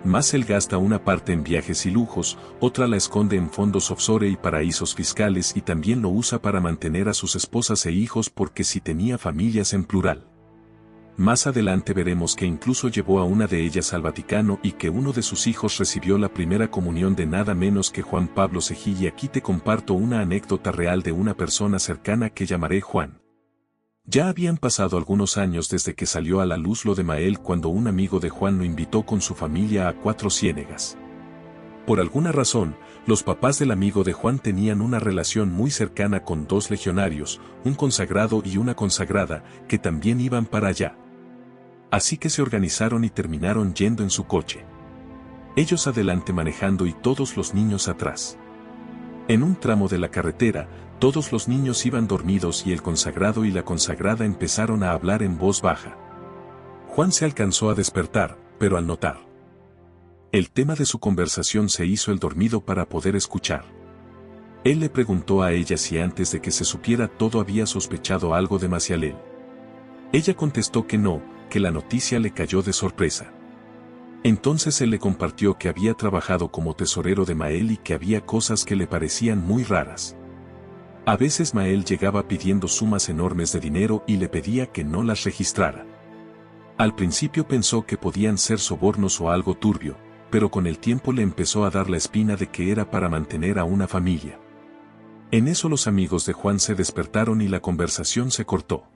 Maciel gasta una parte en viajes y lujos, otra la esconde en fondos offshore y paraísos fiscales y también lo usa para mantener a sus esposas e hijos porque sí tenía familias en plural. Más adelante veremos que incluso llevó a una de ellas al Vaticano y que uno de sus hijos recibió la primera comunión de nada menos que Juan Pablo II. Y aquí te comparto una anécdota real de una persona cercana que llamaré Juan. Ya habían pasado algunos años desde que salió a la luz lo de Mael cuando un amigo de Juan lo invitó con su familia a Cuatro Ciénegas. Por alguna razón, los papás del amigo de Juan tenían una relación muy cercana con dos legionarios, un consagrado y una consagrada, que también iban para allá. Así que se organizaron y terminaron yendo en su coche. Ellos adelante manejando y todos los niños atrás. En un tramo de la carretera, todos los niños iban dormidos y el consagrado y la consagrada empezaron a hablar en voz baja. Juan se alcanzó a despertar, pero al notar el tema de su conversación se hizo el dormido para poder escuchar. Él le preguntó a ella si antes de que se supiera todo había sospechado algo de Maciel. Ella contestó que no, que la noticia le cayó de sorpresa. Entonces él le compartió que había trabajado como tesorero de Mael y que había cosas que le parecían muy raras. A veces Mael llegaba pidiendo sumas enormes de dinero y le pedía que no las registrara. Al principio pensó que podían ser sobornos o algo turbio, pero con el tiempo le empezó a dar la espina de que era para mantener a una familia. En eso los amigos de Juan se despertaron y la conversación se cortó.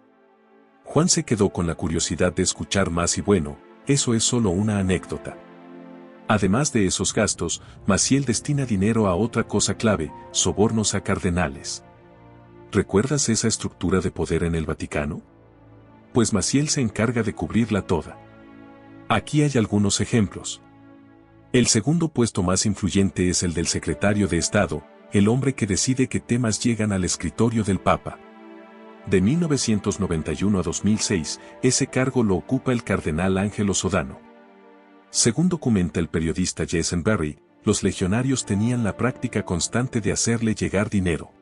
Juan se quedó con la curiosidad de escuchar más y bueno, eso es solo una anécdota. Además de esos gastos, Maciel destina dinero a otra cosa clave, sobornos a cardenales. ¿Recuerdas esa estructura de poder en el Vaticano? Pues Maciel se encarga de cubrirla toda. Aquí hay algunos ejemplos. El segundo puesto más influyente es el del secretario de Estado, el hombre que decide qué temas llegan al escritorio del Papa. De 1991 a 2006, ese cargo lo ocupa el cardenal Ángelo Sodano. Según documenta el periodista Jason Berry, los legionarios tenían la práctica constante de hacerle llegar dinero.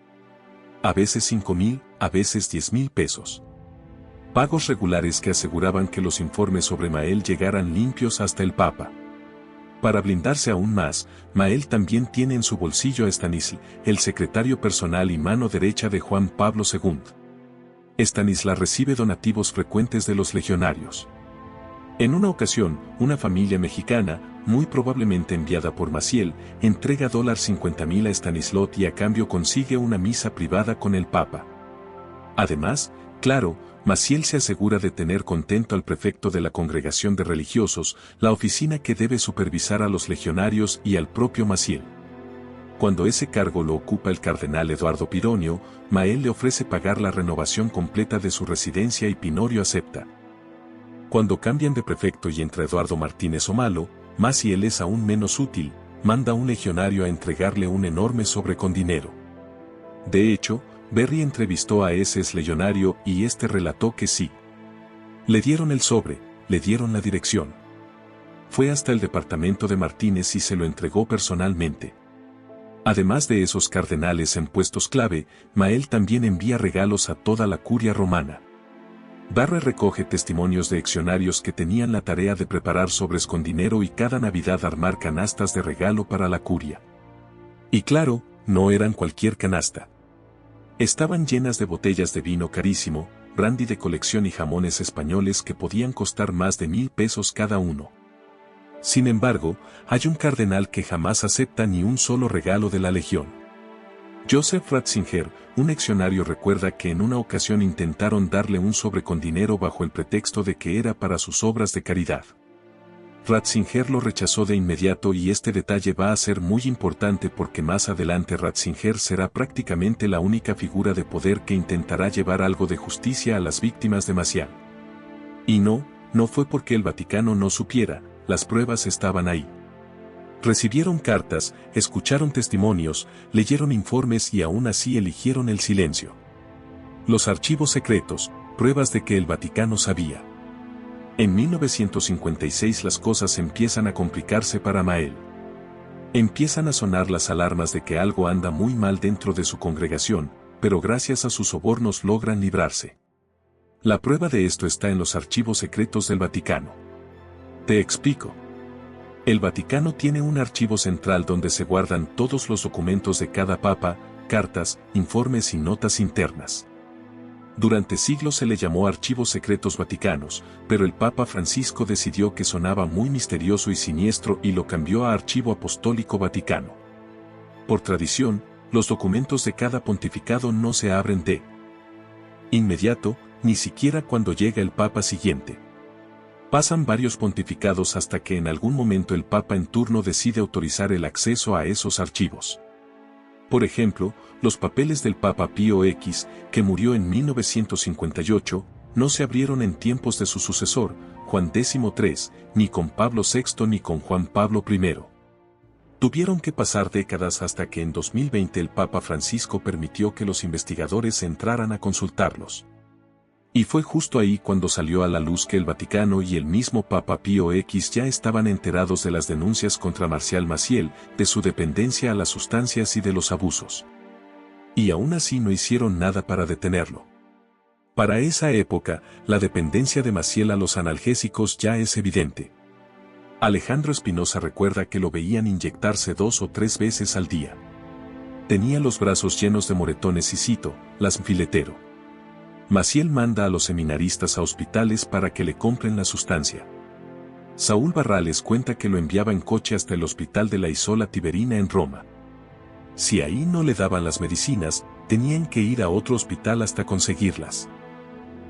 A veces 5,000, a veces 10,000 pesos. Pagos regulares que aseguraban que los informes sobre Mael llegaran limpios hasta el Papa. Para blindarse aún más, Mael también tiene en su bolsillo a Stanislas, el secretario personal y mano derecha de Juan Pablo II. Stanislas recibe donativos frecuentes de los legionarios. En una ocasión, una familia mexicana, muy probablemente enviada por Maciel, entrega $50,000 a Stanislas y a cambio consigue una misa privada con el Papa. Además, claro, Maciel se asegura de tener contento al prefecto de la congregación de religiosos, la oficina que debe supervisar a los legionarios y al propio Maciel. Cuando ese cargo lo ocupa el cardenal Eduardo Pironio, Mael le ofrece pagar la renovación completa de su residencia y Pinorio acepta. Cuando cambian de prefecto y entra Eduardo Martínez Omalo, Maciel es aún menos útil, manda a un legionario a entregarle un enorme sobre con dinero. De hecho, Berry entrevistó a ese legionario y este relató que sí. Le dieron el sobre, le dieron la dirección. Fue hasta el departamento de Martínez y se lo entregó personalmente. Además de esos cardenales en puestos clave, Mael también envía regalos a toda la curia romana. Barre recoge testimonios de eccionarios que tenían la tarea de preparar sobres con dinero y cada Navidad armar canastas de regalo para la curia. Y claro, no eran cualquier canasta. Estaban llenas de botellas de vino carísimo, brandy de colección y jamones españoles que podían costar más de 1,000 pesos cada uno. Sin embargo, hay un cardenal que jamás acepta ni un solo regalo de la legión. Joseph Ratzinger, un eccionario, recuerda que en una ocasión intentaron darle un sobre con dinero bajo el pretexto de que era para sus obras de caridad. Ratzinger lo rechazó de inmediato y este detalle va a ser muy importante porque más adelante Ratzinger será prácticamente la única figura de poder que intentará llevar algo de justicia a las víctimas de Maciel. Y no fue porque el Vaticano no supiera, las pruebas estaban ahí. Recibieron cartas, escucharon testimonios, leyeron informes y aún así eligieron el silencio. Los archivos secretos, pruebas de que el Vaticano sabía. En 1956 las cosas empiezan a complicarse para Mael. Empiezan a sonar las alarmas de que algo anda muy mal dentro de su congregación, pero gracias a sus sobornos logran librarse. La prueba de esto está en los archivos secretos del Vaticano. Te explico. El Vaticano tiene un archivo central donde se guardan todos los documentos de cada papa, cartas, informes y notas internas. Durante siglos se le llamó Archivos Secretos Vaticanos, pero el Papa Francisco decidió que sonaba muy misterioso y siniestro y lo cambió a Archivo Apostólico Vaticano. Por tradición, los documentos de cada pontificado no se abren de inmediato, ni siquiera cuando llega el Papa siguiente. Pasan varios pontificados hasta que en algún momento el Papa en turno decide autorizar el acceso a esos archivos. Por ejemplo, los papeles del Papa Pío X, que murió en 1958, no se abrieron en tiempos de su sucesor, Juan XIII, ni con Pablo VI ni con Juan Pablo I. Tuvieron que pasar décadas hasta que en 2020 el Papa Francisco permitió que los investigadores entraran a consultarlos. Y fue justo ahí cuando salió a la luz que el Vaticano y el mismo Papa Pío X ya estaban enterados de las denuncias contra Marcial Maciel, de su dependencia a las sustancias y de los abusos. Y aún así no hicieron nada para detenerlo. Para esa época, la dependencia de Maciel a los analgésicos ya es evidente. Alejandro Espinosa recuerda que lo veían inyectarse 2 o 3 veces al día. Tenía los brazos llenos de moretones y cito, las filetero. Maciel manda a los seminaristas a hospitales para que le compren la sustancia. Saúl Barrales cuenta que lo enviaba en coche hasta el hospital de la Isola Tiberina en Roma. Si ahí no le daban las medicinas, tenían que ir a otro hospital hasta conseguirlas.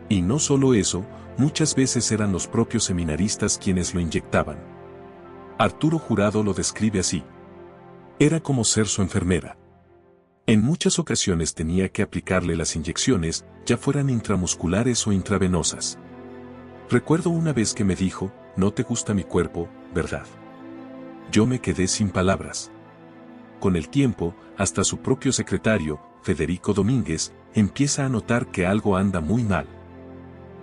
Y no solo eso, muchas veces eran los propios seminaristas quienes lo inyectaban. Arturo Jurado lo describe así. Era como ser su enfermera. En muchas ocasiones tenía que aplicarle las inyecciones, ya fueran intramusculares o intravenosas. Recuerdo una vez que me dijo, no te gusta mi cuerpo, ¿verdad? Yo me quedé sin palabras. Con el tiempo, hasta su propio secretario, Federico Domínguez, empieza a notar que algo anda muy mal.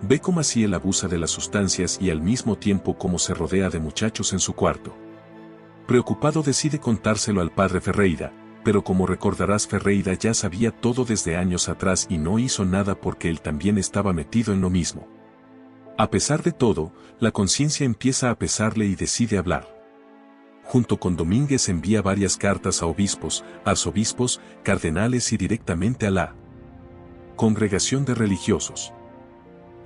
Ve cómo Maciel abusa de las sustancias y al mismo tiempo cómo se rodea de muchachos en su cuarto. Preocupado decide contárselo al padre Ferreira, pero como recordarás Ferreira ya sabía todo desde años atrás y no hizo nada porque él también estaba metido en lo mismo. A pesar de todo, la conciencia empieza a pesarle y decide hablar. Junto con Domínguez envía varias cartas a obispos, arzobispos, cardenales y directamente a la Congregación de Religiosos.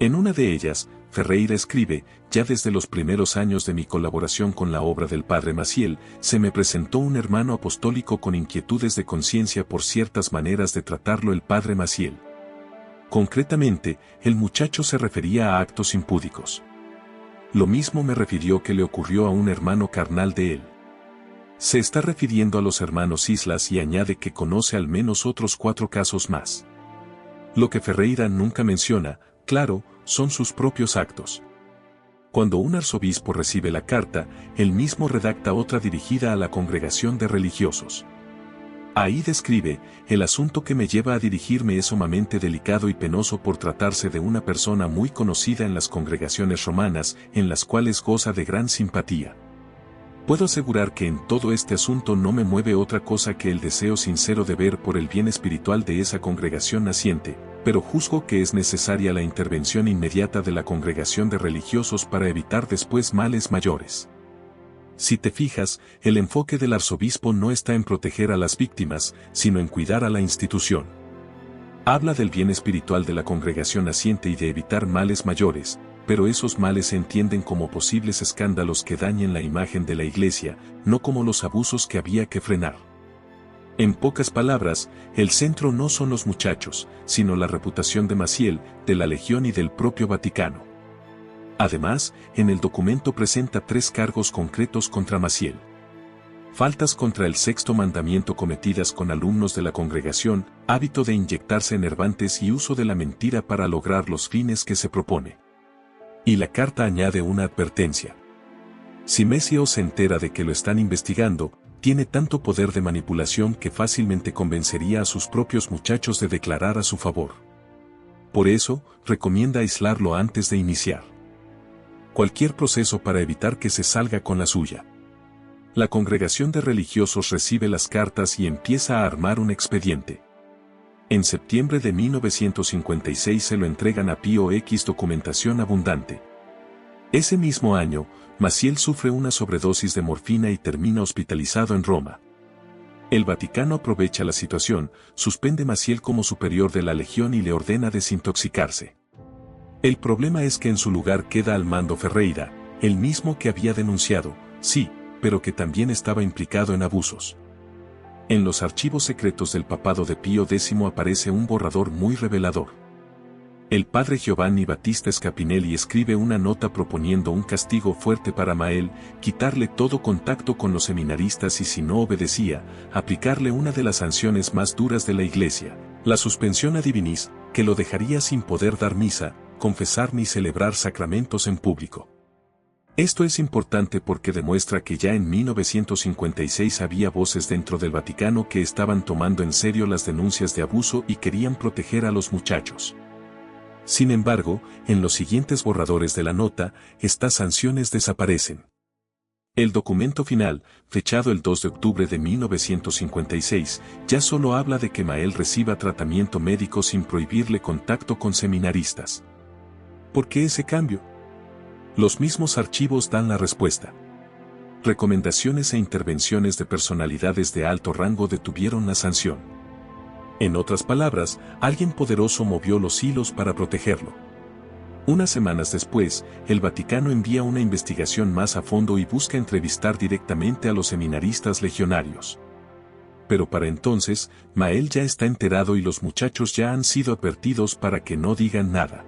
En una de ellas, Ferreira escribe, ya desde los primeros años de mi colaboración con la obra del padre Maciel, se me presentó un hermano apostólico con inquietudes de conciencia por ciertas maneras de tratarlo el padre Maciel. Concretamente, el muchacho se refería a actos impúdicos. Lo mismo me refirió que le ocurrió a un hermano carnal de él. Se está refiriendo a los hermanos Islas y añade que conoce al menos otros 4 casos más. Lo que Ferreira nunca menciona, claro, son sus propios actos. Cuando un arzobispo recibe la carta, él mismo redacta otra dirigida a la congregación de religiosos. Ahí describe, el asunto que me lleva a dirigirme es sumamente delicado y penoso por tratarse de una persona muy conocida en las congregaciones romanas, en las cuales goza de gran simpatía. Puedo asegurar que en todo este asunto no me mueve otra cosa que el deseo sincero de ver por el bien espiritual de esa congregación naciente, pero juzgo que es necesaria la intervención inmediata de la congregación de religiosos para evitar después males mayores. Si te fijas, el enfoque del arzobispo no está en proteger a las víctimas, sino en cuidar a la institución. Habla del bien espiritual de la congregación naciente y de evitar males mayores, pero esos males se entienden como posibles escándalos que dañen la imagen de la Iglesia, no como los abusos que había que frenar. En pocas palabras, el centro no son los muchachos, sino la reputación de Maciel, de la Legión y del propio Vaticano. Además, en el documento presenta 3 cargos concretos contra Maciel. Faltas contra el 6º mandamiento cometidas con alumnos de la congregación, hábito de inyectarse enervantes y uso de la mentira para lograr los fines que se propone. Y la carta añade una advertencia. Si Mesio se entera de que lo están investigando, tiene tanto poder de manipulación que fácilmente convencería a sus propios muchachos de declarar a su favor. Por eso, recomienda aislarlo antes de iniciar cualquier proceso para evitar que se salga con la suya. La congregación de religiosos recibe las cartas y empieza a armar un expediente. En septiembre de 1956 se lo entregan a Pío X, documentación abundante. Ese mismo año, Maciel sufre una sobredosis de morfina y termina hospitalizado en Roma. El Vaticano aprovecha la situación, suspende Maciel como superior de la Legión y le ordena desintoxicarse. El problema es que en su lugar queda al mando Ferreira, el mismo que había denunciado, sí, pero que también estaba implicado en abusos. En los archivos secretos del papado de Pío X aparece un borrador muy revelador. El padre Giovanni Battista Scapinelli escribe una nota proponiendo un castigo fuerte para Mael, quitarle todo contacto con los seminaristas y si no obedecía, aplicarle una de las sanciones más duras de la Iglesia, la suspensión a divinis, que lo dejaría sin poder dar misa, confesar ni celebrar sacramentos en público. Esto es importante porque demuestra que ya en 1956 había voces dentro del Vaticano que estaban tomando en serio las denuncias de abuso y querían proteger a los muchachos. Sin embargo, en los siguientes borradores de la nota, estas sanciones desaparecen. El documento final, fechado el 2 de octubre de 1956, ya solo habla de que Mael reciba tratamiento médico sin prohibirle contacto con seminaristas. ¿Por qué ese cambio? Los mismos archivos dan la respuesta. Recomendaciones e intervenciones de personalidades de alto rango detuvieron la sanción. En otras palabras, alguien poderoso movió los hilos para protegerlo. Unas semanas después, el Vaticano envía una investigación más a fondo y busca entrevistar directamente a los seminaristas legionarios. Pero para entonces, Mael ya está enterado y los muchachos ya han sido advertidos para que no digan nada.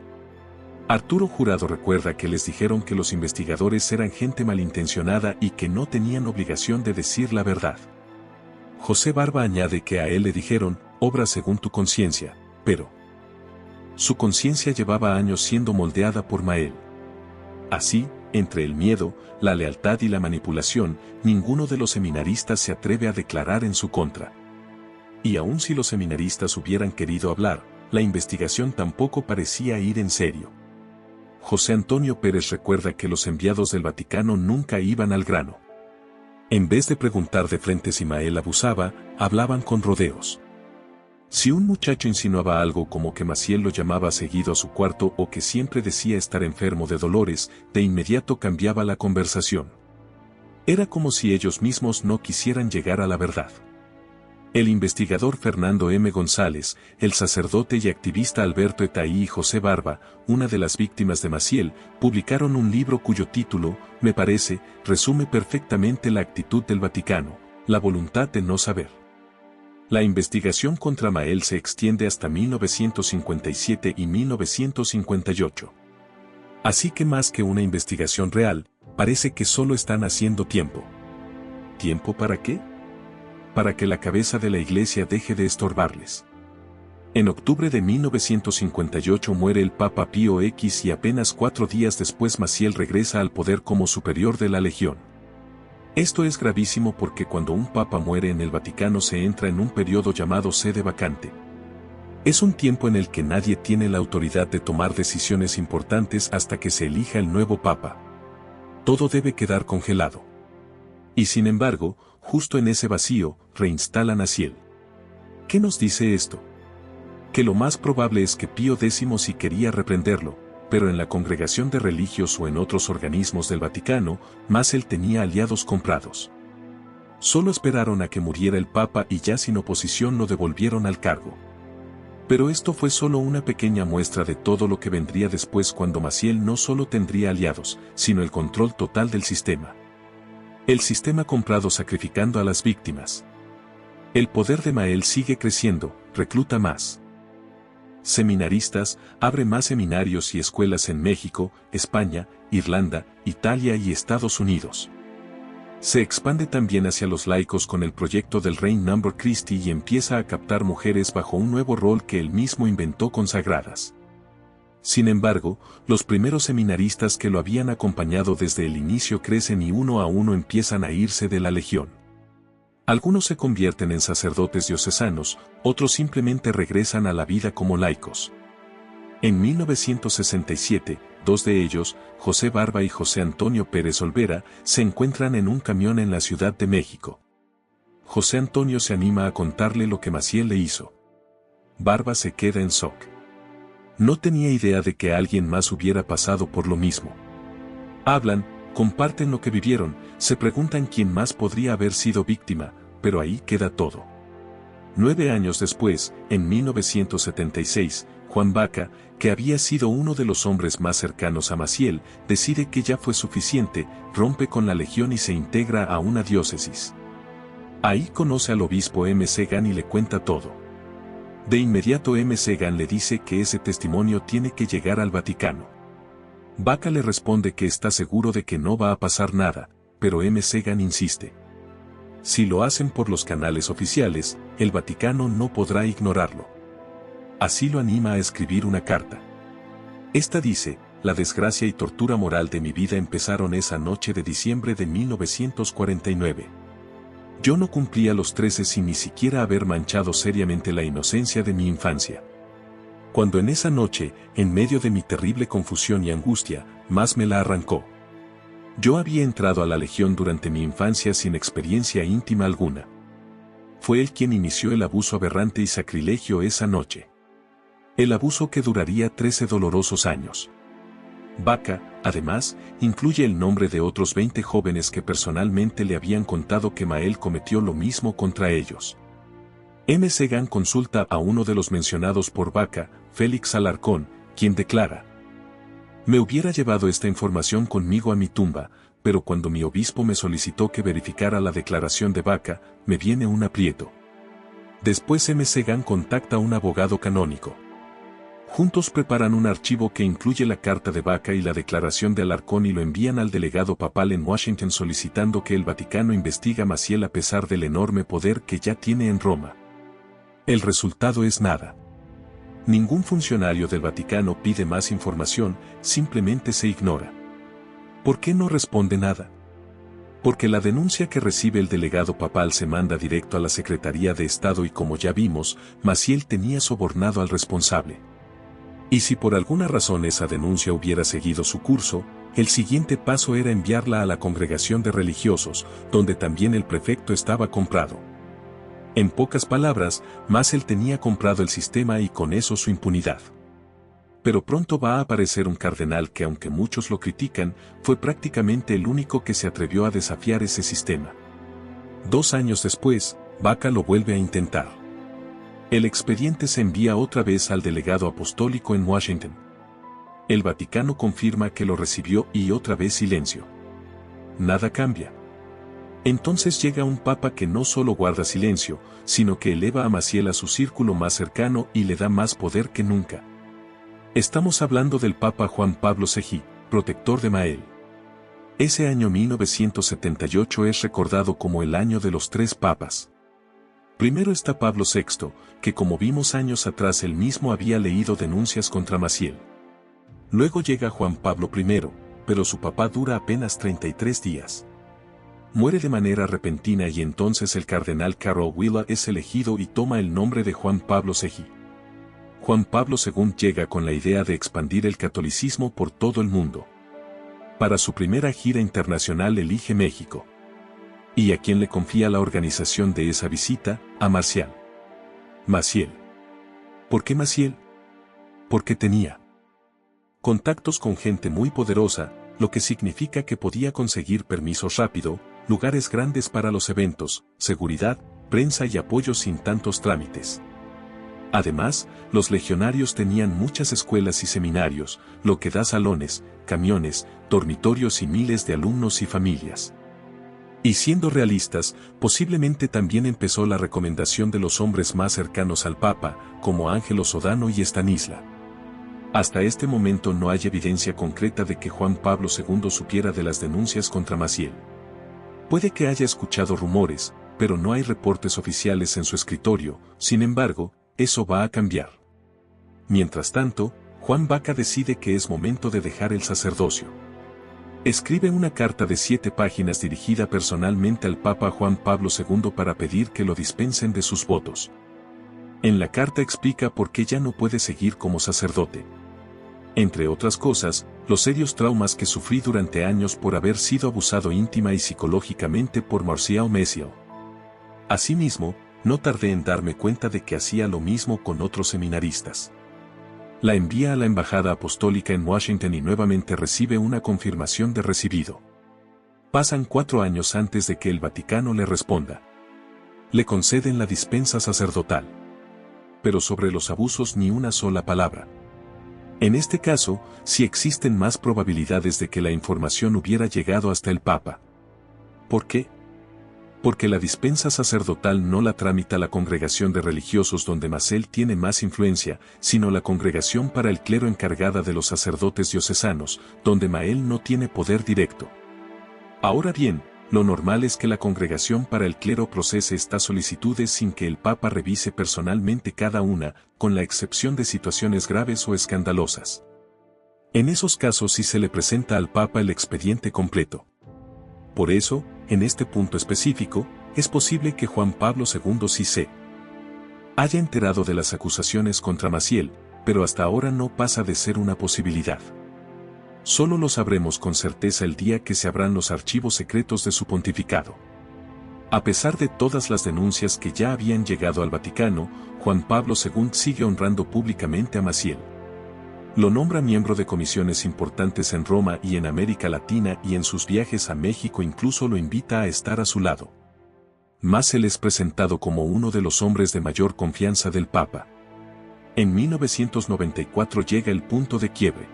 Arturo Jurado recuerda que les dijeron que los investigadores eran gente malintencionada y que no tenían obligación de decir la verdad. José Barba añade que a él le dijeron, obra según tu conciencia, pero su conciencia llevaba años siendo moldeada por Mael. Así, entre el miedo, la lealtad y la manipulación, ninguno de los seminaristas se atreve a declarar en su contra. Y aun si los seminaristas hubieran querido hablar, la investigación tampoco parecía ir en serio. José Antonio Pérez recuerda que los enviados del Vaticano nunca iban al grano. En vez de preguntar de frente si Mael abusaba, hablaban con rodeos. Si un muchacho insinuaba algo como que Maciel lo llamaba seguido a su cuarto o que siempre decía estar enfermo de dolores, de inmediato cambiaba la conversación. Era como si ellos mismos no quisieran llegar a la verdad. El investigador Fernando M. González, el sacerdote y activista Alberto Etaí y José Barba, una de las víctimas de Maciel, publicaron un libro cuyo título, me parece, resume perfectamente la actitud del Vaticano, la voluntad de no saber. La investigación contra Mael se extiende hasta 1957 y 1958. Así que más que una investigación real, parece que solo están haciendo tiempo. ¿Tiempo para qué? Para que la cabeza de la Iglesia deje de estorbarles. En octubre de 1958 muere el Papa Pío X y apenas 4 días después Maciel regresa al poder como superior de la Legión. Esto es gravísimo porque cuando un papa muere en el Vaticano se entra en un periodo llamado sede vacante. Es un tiempo en el que nadie tiene la autoridad de tomar decisiones importantes hasta que se elija el nuevo papa. Todo debe quedar congelado. Y sin embargo, justo en ese vacío, reinstalan a Maciel. ¿Qué nos dice esto? Que lo más probable es que Pío X sí quería reprenderlo, pero en la Congregación de Religios o en otros organismos del Vaticano, Maciel tenía aliados comprados. Solo esperaron a que muriera el Papa y ya sin oposición lo devolvieron al cargo. Pero esto fue solo una pequeña muestra de todo lo que vendría después cuando Maciel no solo tendría aliados, sino el control total del sistema. El sistema comprado sacrificando a las víctimas. El poder de Maciel sigue creciendo, recluta más seminaristas, abre más seminarios y escuelas en México, España, Irlanda, Italia y Estados Unidos. Se expande también hacia los laicos con el proyecto del Reign Number Christi y empieza a captar mujeres bajo un nuevo rol que él mismo inventó consagradas. Sin embargo, los primeros seminaristas que lo habían acompañado desde el inicio crecen y uno a uno empiezan a irse de la Legión. Algunos se convierten en sacerdotes diocesanos, otros simplemente regresan a la vida como laicos. En 1967, 2 de ellos, José Barba y José Antonio Pérez Olvera, se encuentran en un camión en la Ciudad de México. José Antonio se anima a contarle lo que Maciel le hizo. Barba se queda en shock. No tenía idea de que alguien más hubiera pasado por lo mismo. Hablan, comparten lo que vivieron, se preguntan quién más podría haber sido víctima, pero ahí queda todo. 9 años después, en 1976, Juan Baca, que había sido uno de los hombres más cercanos a Maciel, decide que ya fue suficiente, rompe con la Legión y se integra a una diócesis. Ahí conoce al obispo M. Segan y le cuenta todo. De inmediato M. Segan le dice que ese testimonio tiene que llegar al Vaticano. Baca le responde que está seguro de que no va a pasar nada, pero M. Segan insiste. Si lo hacen por los canales oficiales, el Vaticano no podrá ignorarlo. Así lo anima a escribir una carta. Esta dice: la desgracia y tortura moral de mi vida empezaron esa noche de diciembre de 1949. Yo no cumplía los 13 sin ni siquiera haber manchado seriamente la inocencia de mi infancia. Cuando en esa noche, en medio de mi terrible confusión y angustia, más me la arrancó. Yo había entrado a la Legión durante mi infancia sin experiencia íntima alguna. Fue él quien inició el abuso aberrante y sacrilegio esa noche. El abuso que duraría 13 dolorosos años. Baca, además, incluye el nombre de otros 20 jóvenes que personalmente le habían contado que Maciel cometió lo mismo contra ellos. M. Segan consulta a uno de los mencionados por Baca, Félix Alarcón, quien declara: me hubiera llevado esta información conmigo a mi tumba, pero cuando mi obispo me solicitó que verificara la declaración de Baca, me viene un aprieto. Después M. Segan contacta a un abogado canónico. Juntos preparan un archivo que incluye la carta de Baca y la declaración de Alarcón y lo envían al delegado papal en Washington solicitando que el Vaticano investigue a Maciel a pesar del enorme poder que ya tiene en Roma. El resultado es nada. Ningún funcionario del Vaticano pide más información, simplemente se ignora. ¿Por qué no responde nada? Porque la denuncia que recibe el delegado papal se manda directo a la Secretaría de Estado y como ya vimos, Maciel tenía sobornado al responsable. Y si por alguna razón esa denuncia hubiera seguido su curso, el siguiente paso era enviarla a la Congregación de Religiosos, donde también el prefecto estaba comprado. En pocas palabras, Maciel tenía comprado el sistema y con eso su impunidad. Pero pronto va a aparecer un cardenal que, aunque muchos lo critican, fue prácticamente el único que se atrevió a desafiar ese sistema. 2 años después, Baca lo vuelve a intentar. El expediente se envía otra vez al delegado apostólico en Washington. El Vaticano confirma que lo recibió y otra vez silencio. Nada cambia. Entonces llega un papa que no solo guarda silencio, sino que eleva a Maciel a su círculo más cercano y le da más poder que nunca. Estamos hablando del Papa Juan Pablo II, protector de Maciel. Ese año 1978 es recordado como el año de los 3 papas. Primero está Pablo VI, que como vimos años atrás él mismo había leído denuncias contra Maciel. Luego llega Juan Pablo I, pero su papá dura apenas 33 días. Muere de manera repentina y entonces el cardenal Karol Wojtyła es elegido y toma el nombre de Juan Pablo II. Juan Pablo II llega con la idea de expandir el catolicismo por todo el mundo. Para su primera gira internacional elige México. ¿Y a quién le confía la organización de esa visita? A Marcial. Maciel. ¿Por qué Maciel? Porque tenía contactos con gente muy poderosa, lo que significa que podía conseguir permisos rápido, lugares grandes para los eventos, seguridad, prensa y apoyo sin tantos trámites. Además, los legionarios tenían muchas escuelas y seminarios, lo que da salones, camiones, dormitorios y miles de alumnos y familias. Y siendo realistas, posiblemente también empezó la recomendación de los hombres más cercanos al Papa, como Ángelo Sodano y Stanisla. Hasta este momento no hay evidencia concreta de que Juan Pablo II supiera de las denuncias contra Maciel. Puede que haya escuchado rumores, pero no hay reportes oficiales en su escritorio, sin embargo, eso va a cambiar. Mientras tanto, Juan Baca decide que es momento de dejar el sacerdocio. Escribe una carta de 7 páginas dirigida personalmente al Papa Juan Pablo II para pedir que lo dispensen de sus votos. En la carta explica por qué ya no puede seguir como sacerdote. Entre otras cosas, los serios traumas que sufrí durante años por haber sido abusado íntima y psicológicamente por Marcial Maciel. Asimismo, no tardé en darme cuenta de que hacía lo mismo con otros seminaristas. La envía a la Embajada Apostólica en Washington y nuevamente recibe una confirmación de recibido. Pasan 4 años antes de que el Vaticano le responda. Le conceden la dispensa sacerdotal. Pero sobre los abusos ni una sola palabra. En este caso, sí existen más probabilidades de que la información hubiera llegado hasta el Papa. ¿Por qué? Porque la dispensa sacerdotal no la tramita la congregación de religiosos donde Maciel tiene más influencia, sino la congregación para el clero encargada de los sacerdotes diocesanos, donde Maciel no tiene poder directo. Ahora bien, lo normal es que la congregación para el clero procese estas solicitudes sin que el Papa revise personalmente cada una, con la excepción de situaciones graves o escandalosas. En esos casos sí se le presenta al Papa el expediente completo. Por eso, en este punto específico, es posible que Juan Pablo II sí se haya enterado de las acusaciones contra Maciel, pero hasta ahora no pasa de ser una posibilidad. Solo lo sabremos con certeza el día que se abran los archivos secretos de su pontificado. A pesar de todas las denuncias que ya habían llegado al Vaticano, Juan Pablo II sigue honrando públicamente a Maciel. Lo nombra miembro de comisiones importantes en Roma y en América Latina y en sus viajes a México incluso lo invita a estar a su lado. Maciel es presentado como uno de los hombres de mayor confianza del Papa. En 1994 llega el punto de quiebre.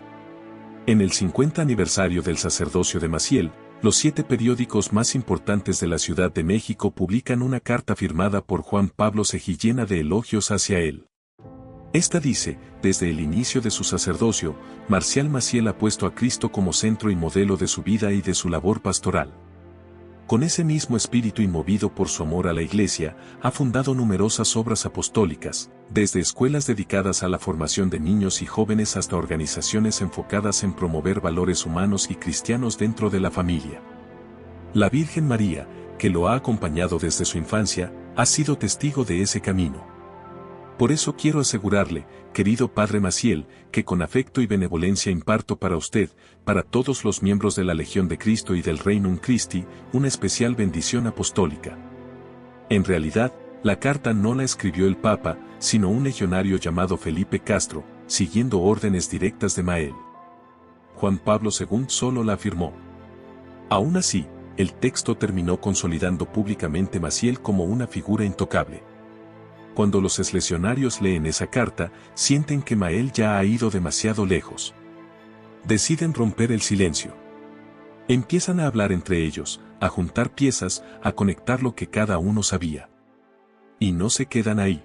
En el 50 aniversario del sacerdocio de Maciel, los 7 periódicos más importantes de la Ciudad de México publican una carta firmada por Juan Pablo II llena de elogios hacia él. Esta dice, desde el inicio de su sacerdocio, Marcial Maciel ha puesto a Cristo como centro y modelo de su vida y de su labor pastoral. Con ese mismo espíritu y movido por su amor a la Iglesia, ha fundado numerosas obras apostólicas, desde escuelas dedicadas a la formación de niños y jóvenes hasta organizaciones enfocadas en promover valores humanos y cristianos dentro de la familia. La Virgen María, que lo ha acompañado desde su infancia, ha sido testigo de ese camino. Por eso quiero asegurarle, querido Padre Maciel, que con afecto y benevolencia imparto para usted, para todos los miembros de la Legión de Cristo y del Regnum Christi, una especial bendición apostólica. En realidad, la carta no la escribió el Papa, sino un legionario llamado Felipe Castro, siguiendo órdenes directas de Maciel. Juan Pablo II solo la afirmó. Aún así, el texto terminó consolidando públicamente a Maciel como una figura intocable. Cuando los exlegionarios leen esa carta, sienten que Maciel ya ha ido demasiado lejos. Deciden romper el silencio. Empiezan a hablar entre ellos, a juntar piezas, a conectar lo que cada uno sabía. Y no se quedan ahí.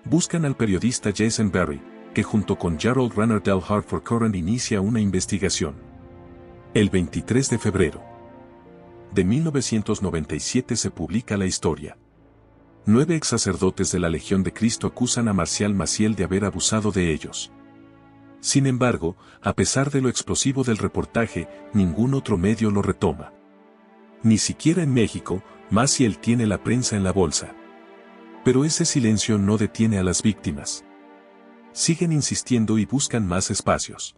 Buscan al periodista Jason Berry, que junto con Gerald Runner del Hartford Courant inicia una investigación. El 23 de febrero de 1997 se publica la historia. 9 ex sacerdotes de la Legión de Cristo acusan a Marcial Maciel de haber abusado de ellos. Sin embargo, a pesar de lo explosivo del reportaje, ningún otro medio lo retoma. Ni siquiera en México, Maciel tiene la prensa en la bolsa. Pero ese silencio no detiene a las víctimas. Siguen insistiendo y buscan más espacios.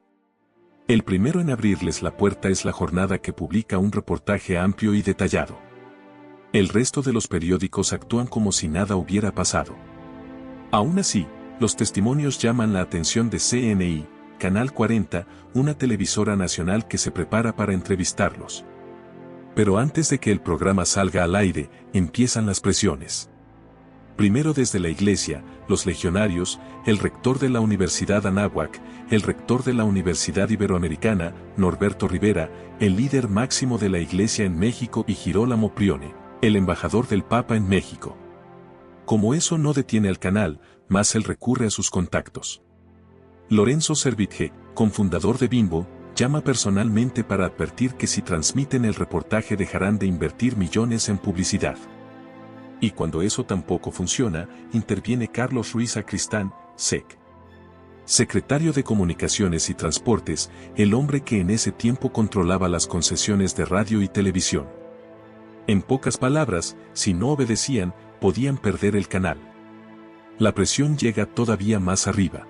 El primero en abrirles la puerta es La Jornada, que publica un reportaje amplio y detallado. El resto de los periódicos actúan como si nada hubiera pasado. Aún así, los testimonios llaman la atención de CNI, Canal 40, una televisora nacional que se prepara para entrevistarlos. Pero antes de que el programa salga al aire, empiezan las presiones. Primero desde la iglesia, los legionarios, el rector de la Universidad Anáhuac, el rector de la Universidad Iberoamericana, Norberto Rivera, el líder máximo de la iglesia en México y Girolamo Prione, el embajador del Papa en México. Como eso no detiene al canal, Maciel recurre a sus contactos. Lorenzo Servitje, cofundador de Bimbo, llama personalmente para advertir que si transmiten el reportaje dejarán de invertir millones en publicidad. Y cuando eso tampoco funciona, interviene Carlos Ruiz Sacristán, SEC. Secretario de Comunicaciones y Transportes, el hombre que en ese tiempo controlaba las concesiones de radio y televisión. En pocas palabras, si no obedecían, podían perder el canal. La presión llega todavía más arriba.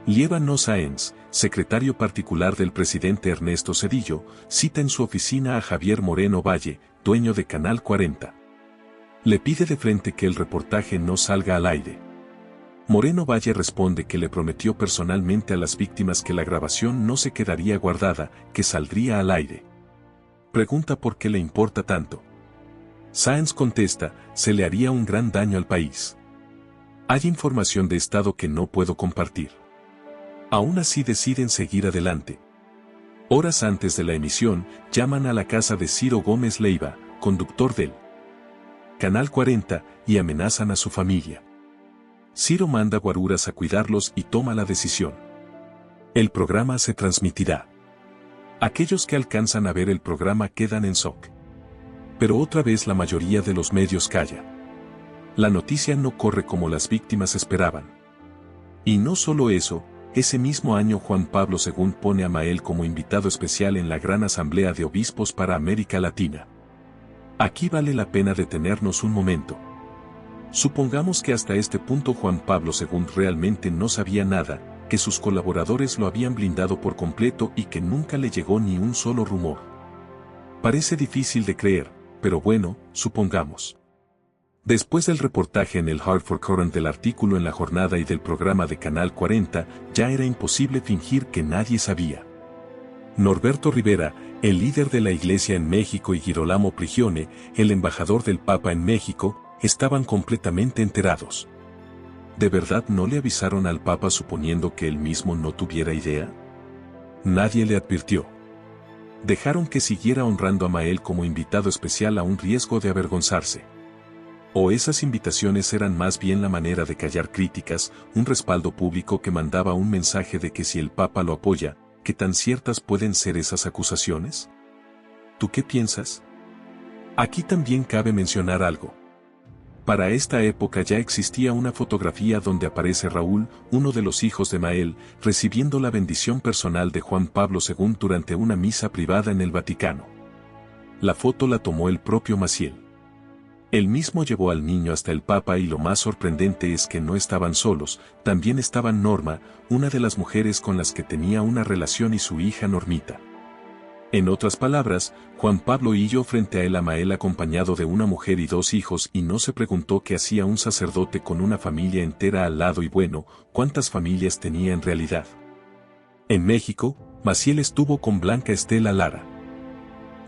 Lievano Sáenz, secretario particular del presidente Ernesto Zedillo, cita en su oficina a Javier Moreno Valle, dueño de Canal 40. Le pide de frente que el reportaje no salga al aire. Moreno Valle responde que le prometió personalmente a las víctimas que la grabación no se quedaría guardada, que saldría al aire. Pregunta por qué le importa tanto. Sáenz contesta, se le haría un gran daño al país. Hay información de Estado que no puedo compartir. Aún así deciden seguir adelante. Horas antes de la emisión, llaman a la casa de Ciro Gómez Leiva, conductor del Canal 40, y amenazan a su familia. Ciro manda guaruras a cuidarlos y toma la decisión. El programa se transmitirá. Aquellos que alcanzan a ver el programa quedan en shock. Pero otra vez la mayoría de los medios calla. La noticia no corre como las víctimas esperaban. Y no solo eso, ese mismo año Juan Pablo II pone a Maciel como invitado especial en la Gran Asamblea de Obispos para América Latina. Aquí vale la pena detenernos un momento. Supongamos que hasta este punto Juan Pablo II realmente no sabía nada, que sus colaboradores lo habían blindado por completo y que nunca le llegó ni un solo rumor. Parece difícil de creer, pero bueno, supongamos. Después del reportaje en el Hartford Courant, del artículo en La Jornada y del programa de Canal 40, ya era imposible fingir que nadie sabía. Norberto Rivera, el líder de la Iglesia en México, y Girolamo Prigione, el embajador del Papa en México, estaban completamente enterados. ¿De verdad no le avisaron al Papa suponiendo que él mismo no tuviera idea? Nadie le advirtió. Dejaron que siguiera honrando a Maciel como invitado especial a un riesgo de avergonzarse. O esas invitaciones eran más bien la manera de callar críticas, un respaldo público que mandaba un mensaje de que si el Papa lo apoya, ¿qué tan ciertas pueden ser esas acusaciones? ¿Tú qué piensas? Aquí también cabe mencionar algo. Para esta época ya existía una fotografía donde aparece Raúl, uno de los hijos de Maciel, recibiendo la bendición personal de Juan Pablo II durante una misa privada en el Vaticano. La foto la tomó el propio Maciel. Él mismo llevó al niño hasta el Papa, y lo más sorprendente es que no estaban solos, también estaban Norma, una de las mujeres con las que tenía una relación, y su hija Normita. En otras palabras, Juan Pablo yo frente a él, a Maciel acompañado de una mujer y 2 hijos, y no se preguntó qué hacía un sacerdote con una familia entera al lado, y bueno, ¿cuántas familias tenía en realidad? En México, Maciel estuvo con Blanca Estela Lara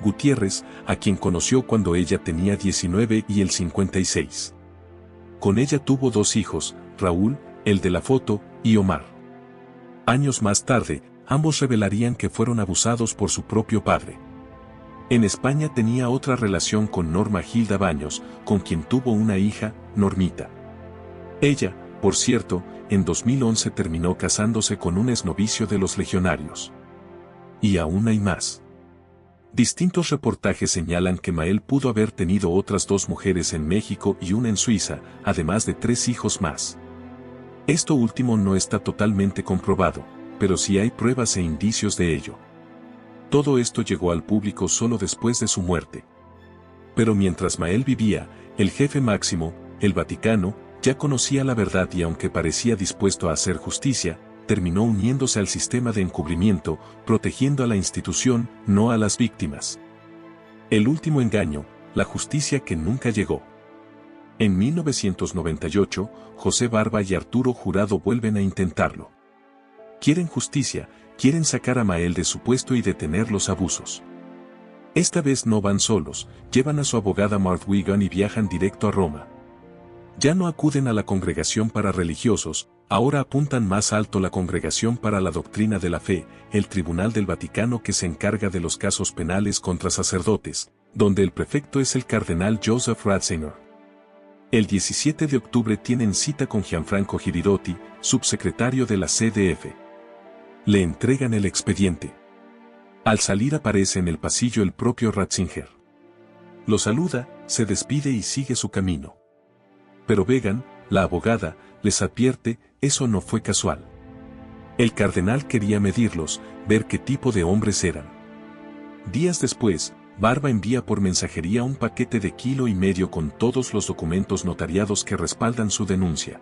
Gutiérrez, a quien conoció cuando ella tenía 19 y él 56. Con ella tuvo 2 hijos, Raúl, el de la foto, y Omar. Años más tarde, ambos revelarían que fueron abusados por su propio padre. En España tenía otra relación con Norma Gilda Baños, con quien tuvo una hija, Normita. Ella, por cierto, en 2011 terminó casándose con un exnovicio de los legionarios. Y aún hay más. Distintos reportajes señalan que Mael pudo haber tenido otras 2 mujeres en México y una en Suiza, además de 3 hijos más. Esto último no está totalmente comprobado, pero sí hay pruebas e indicios de ello. Todo esto llegó al público solo después de su muerte. Pero mientras Mael vivía, el jefe máximo, el Vaticano, ya conocía la verdad y aunque parecía dispuesto a hacer justicia, terminó uniéndose al sistema de encubrimiento, protegiendo a la institución, no a las víctimas. El último engaño, la justicia que nunca llegó. En 1998, José Barba y Arturo Jurado vuelven a intentarlo. Quieren justicia, quieren sacar a Mael de su puesto y detener los abusos. Esta vez no van solos, llevan a su abogada Martha Wigan y viajan directo a Roma. Ya no acuden a la Congregación para Religiosos, ahora apuntan más alto la Congregación para la Doctrina de la Fe, el Tribunal del Vaticano que se encarga de los casos penales contra sacerdotes, donde el prefecto es el cardenal Joseph Ratzinger. El 17 de octubre tienen cita con Gianfranco Giridotti, subsecretario de la CDF. Le entregan el expediente. Al salir aparece en el pasillo el propio Ratzinger. Lo saluda, se despide y sigue su camino. Pero Vegan, la abogada, les advierte, eso no fue casual. El cardenal quería medirlos, ver qué tipo de hombres eran. Días después, Barba envía por mensajería un paquete de 1,5 kilos con todos los documentos notariados que respaldan su denuncia.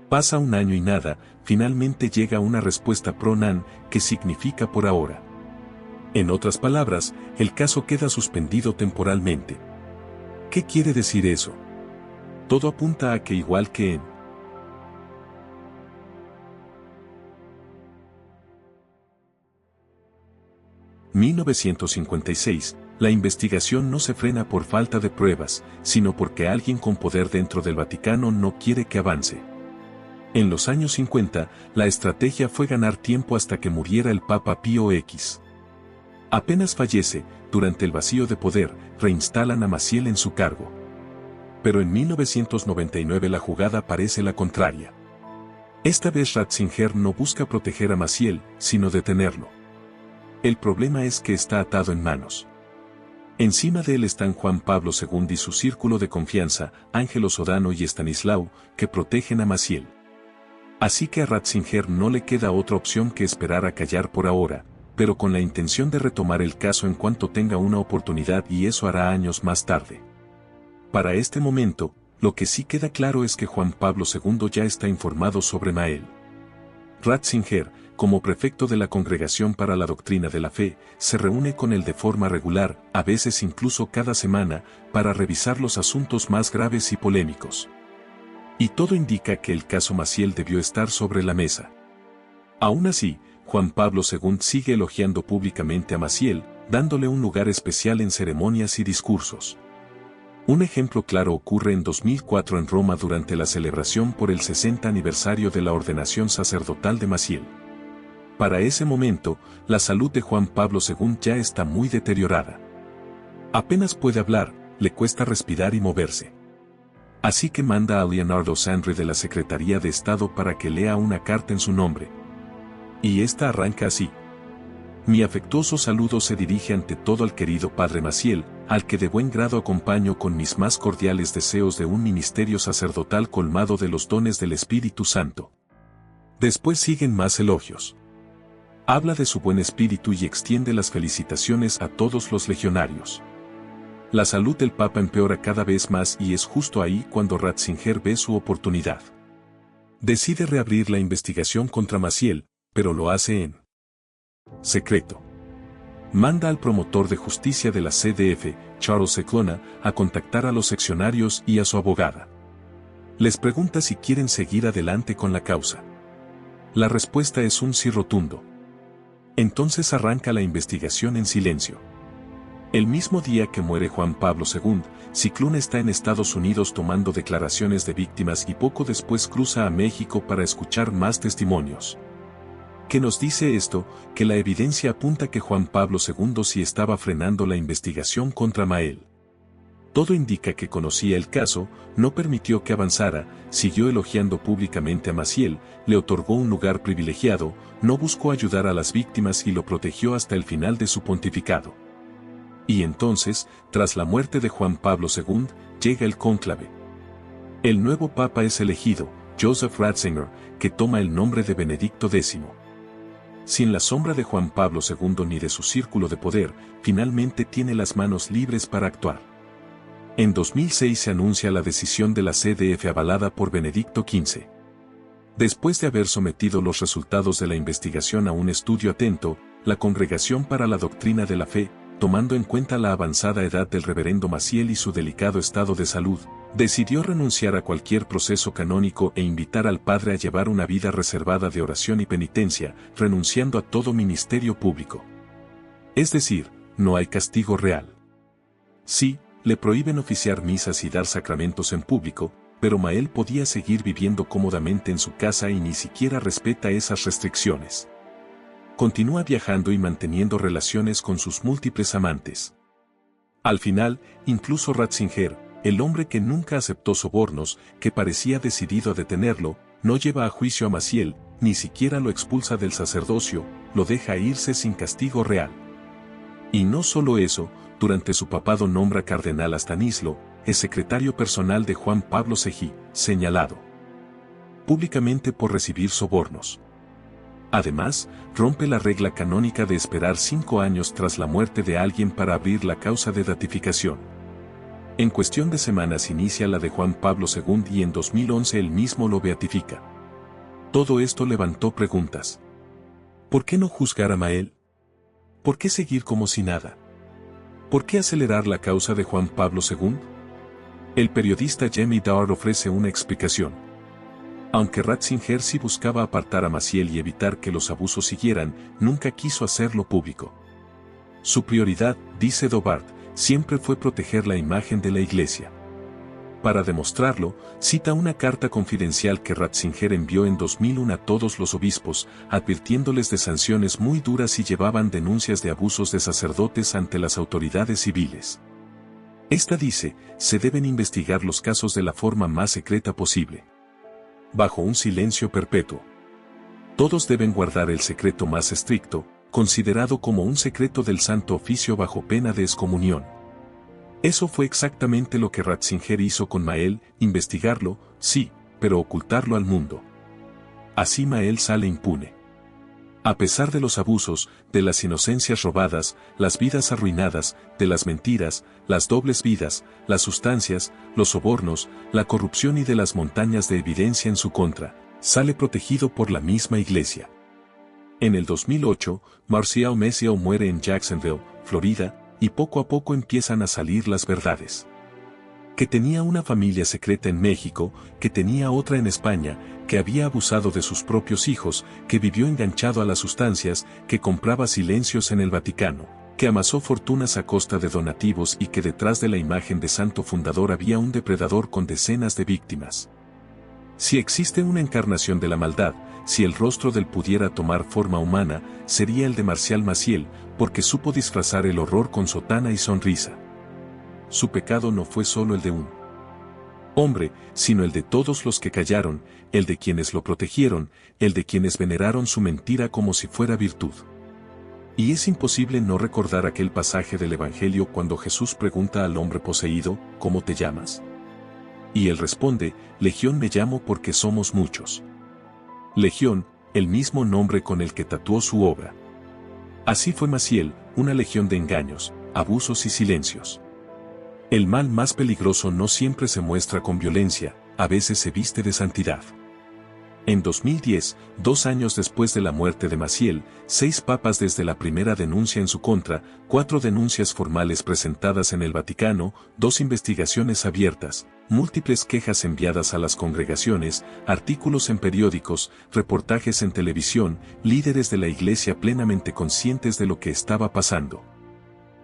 Pasa un año y nada, finalmente llega una respuesta pro nan, que significa por ahora. En otras palabras, el caso queda suspendido temporalmente. ¿Qué quiere decir eso? Todo apunta a que igual que en 1956, la investigación no se frena por falta de pruebas, sino porque alguien con poder dentro del Vaticano no quiere que avance. En los años 50, la estrategia fue ganar tiempo hasta que muriera el Papa Pío X. Apenas fallece, durante el vacío de poder, reinstalan a Maciel en su cargo. Pero en 1999 la jugada parece la contraria. Esta vez Ratzinger no busca proteger a Maciel, sino detenerlo. El problema es que está atado en manos. Encima de él están Juan Pablo II y su círculo de confianza, Ángelo Sodano y Estanislao, que protegen a Maciel. Así que a Ratzinger no le queda otra opción que esperar a callar por ahora, pero con la intención de retomar el caso en cuanto tenga una oportunidad y eso hará años más tarde. Para este momento, lo que sí queda claro es que Juan Pablo II ya está informado sobre Mael. Ratzinger, como prefecto de la Congregación para la Doctrina de la Fe, se reúne con él de forma regular, a veces incluso cada semana, para revisar los asuntos más graves y polémicos. Y todo indica que el caso Maciel debió estar sobre la mesa. Aún así, Juan Pablo II sigue elogiando públicamente a Maciel, dándole un lugar especial en ceremonias y discursos. Un ejemplo claro ocurre en 2004 en Roma durante la celebración por el 60 aniversario de la ordenación sacerdotal de Maciel. Para ese momento, la salud de Juan Pablo II ya está muy deteriorada. Apenas puede hablar, le cuesta respirar y moverse. Así que manda a Leonardo Sandri de la Secretaría de Estado para que lea una carta en su nombre. Y esta arranca así. Mi afectuoso saludo se dirige ante todo al querido Padre Maciel, al que de buen grado acompaño con mis más cordiales deseos de un ministerio sacerdotal colmado de los dones del Espíritu Santo. Después siguen más elogios. Habla de su buen espíritu y extiende las felicitaciones a todos los legionarios. La salud del Papa empeora cada vez más y es justo ahí cuando Ratzinger ve su oportunidad. Decide reabrir la investigación contra Maciel, pero lo hace en secreto. Manda al promotor de justicia de la CDF, Charles Ciclona, a contactar a los seccionarios y a su abogada. Les pregunta si quieren seguir adelante con la causa. La respuesta es un sí rotundo. Entonces arranca la investigación en silencio. El mismo día que muere Juan Pablo II, Cicluna está en Estados Unidos tomando declaraciones de víctimas y poco después cruza a México para escuchar más testimonios. ¿Qué nos dice esto? Que la evidencia apunta que Juan Pablo II sí estaba frenando la investigación contra Mael. Todo indica que conocía el caso, no permitió que avanzara, siguió elogiando públicamente a Maciel, le otorgó un lugar privilegiado, no buscó ayudar a las víctimas y lo protegió hasta el final de su pontificado. Y entonces, tras la muerte de Juan Pablo II, llega el cónclave. El nuevo papa es elegido, Joseph Ratzinger, que toma el nombre de Benedicto X. Sin la sombra de Juan Pablo II ni de su círculo de poder, finalmente tiene las manos libres para actuar. En 2006 se anuncia la decisión de la CDF avalada por Benedicto XV. Después de haber sometido los resultados de la investigación a un estudio atento, la Congregación para la Doctrina de la Fe, tomando en cuenta la avanzada edad del reverendo Maciel y su delicado estado de salud, decidió renunciar a cualquier proceso canónico e invitar al padre a llevar una vida reservada de oración y penitencia, renunciando a todo ministerio público. Es decir, no hay castigo real. Sí, le prohíben oficiar misas y dar sacramentos en público, pero Mael podía seguir viviendo cómodamente en su casa y ni siquiera respeta esas restricciones. Continúa viajando y manteniendo relaciones con sus múltiples amantes. Al final, incluso Ratzinger, el hombre que nunca aceptó sobornos, que parecía decidido a detenerlo, no lleva a juicio a Maciel, ni siquiera lo expulsa del sacerdocio, lo deja irse sin castigo real. Y no solo eso, durante su papado nombra cardenal a Stanislo, el secretario personal de Juan Pablo II, señalado públicamente por recibir sobornos. Además, rompe la regla canónica de esperar 5 años tras la muerte de alguien para abrir la causa de datificación. En cuestión de semanas inicia la de Juan Pablo II y en 2011 él mismo lo beatifica. Todo esto levantó preguntas. ¿Por qué no juzgar a Mael? ¿Por qué seguir como si nada? ¿Por qué acelerar la causa de Juan Pablo II? El periodista Jamie Dard ofrece una explicación. Aunque Ratzinger sí buscaba apartar a Maciel y evitar que los abusos siguieran, nunca quiso hacerlo público. Su prioridad, dice Dovard, siempre fue proteger la imagen de la Iglesia. Para demostrarlo, cita una carta confidencial que Ratzinger envió en 2001 a todos los obispos, advirtiéndoles de sanciones muy duras si llevaban denuncias de abusos de sacerdotes ante las autoridades civiles. Esta dice, se deben investigar los casos de la forma más secreta posible. Bajo un silencio perpetuo. Todos deben guardar el secreto más estricto, considerado como un secreto del Santo Oficio bajo pena de excomunión. Eso fue exactamente lo que Ratzinger hizo con Mael, investigarlo, sí, pero ocultarlo al mundo. Así Mael sale impune. A pesar de los abusos, de las inocencias robadas, las vidas arruinadas, de las mentiras, las dobles vidas, las sustancias, los sobornos, la corrupción y de las montañas de evidencia en su contra, sale protegido por la misma Iglesia. En el 2008, Marcial Maciel muere en Jacksonville, Florida, y poco a poco empiezan a salir las verdades. Que tenía una familia secreta en México, que tenía otra en España, que había abusado de sus propios hijos, que vivió enganchado a las sustancias, que compraba silencios en el Vaticano, que amasó fortunas a costa de donativos y que detrás de la imagen de santo fundador había un depredador con decenas de víctimas. Si existe una encarnación de la maldad, si el rostro del pudiera tomar forma humana, sería el de Marcial Maciel, porque supo disfrazar el horror con sotana y sonrisa. Su pecado no fue solo el de un hombre, sino el de todos los que callaron, el de quienes lo protegieron, el de quienes veneraron su mentira como si fuera virtud. Y es imposible no recordar aquel pasaje del Evangelio cuando Jesús pregunta al hombre poseído, ¿cómo te llamas? Y él responde, Legión me llamo porque somos muchos. Legión, el mismo nombre con el que tatuó su obra. Así fue Maciel, una legión de engaños, abusos y silencios. El mal más peligroso no siempre se muestra con violencia, a veces se viste de santidad. En 2010, 2 años después de la muerte de Maciel, 6 papas desde la primera denuncia en su contra, 4 denuncias formales presentadas en el Vaticano, 2 investigaciones abiertas, múltiples quejas enviadas a las congregaciones, artículos en periódicos, reportajes en televisión, líderes de la Iglesia plenamente conscientes de lo que estaba pasando.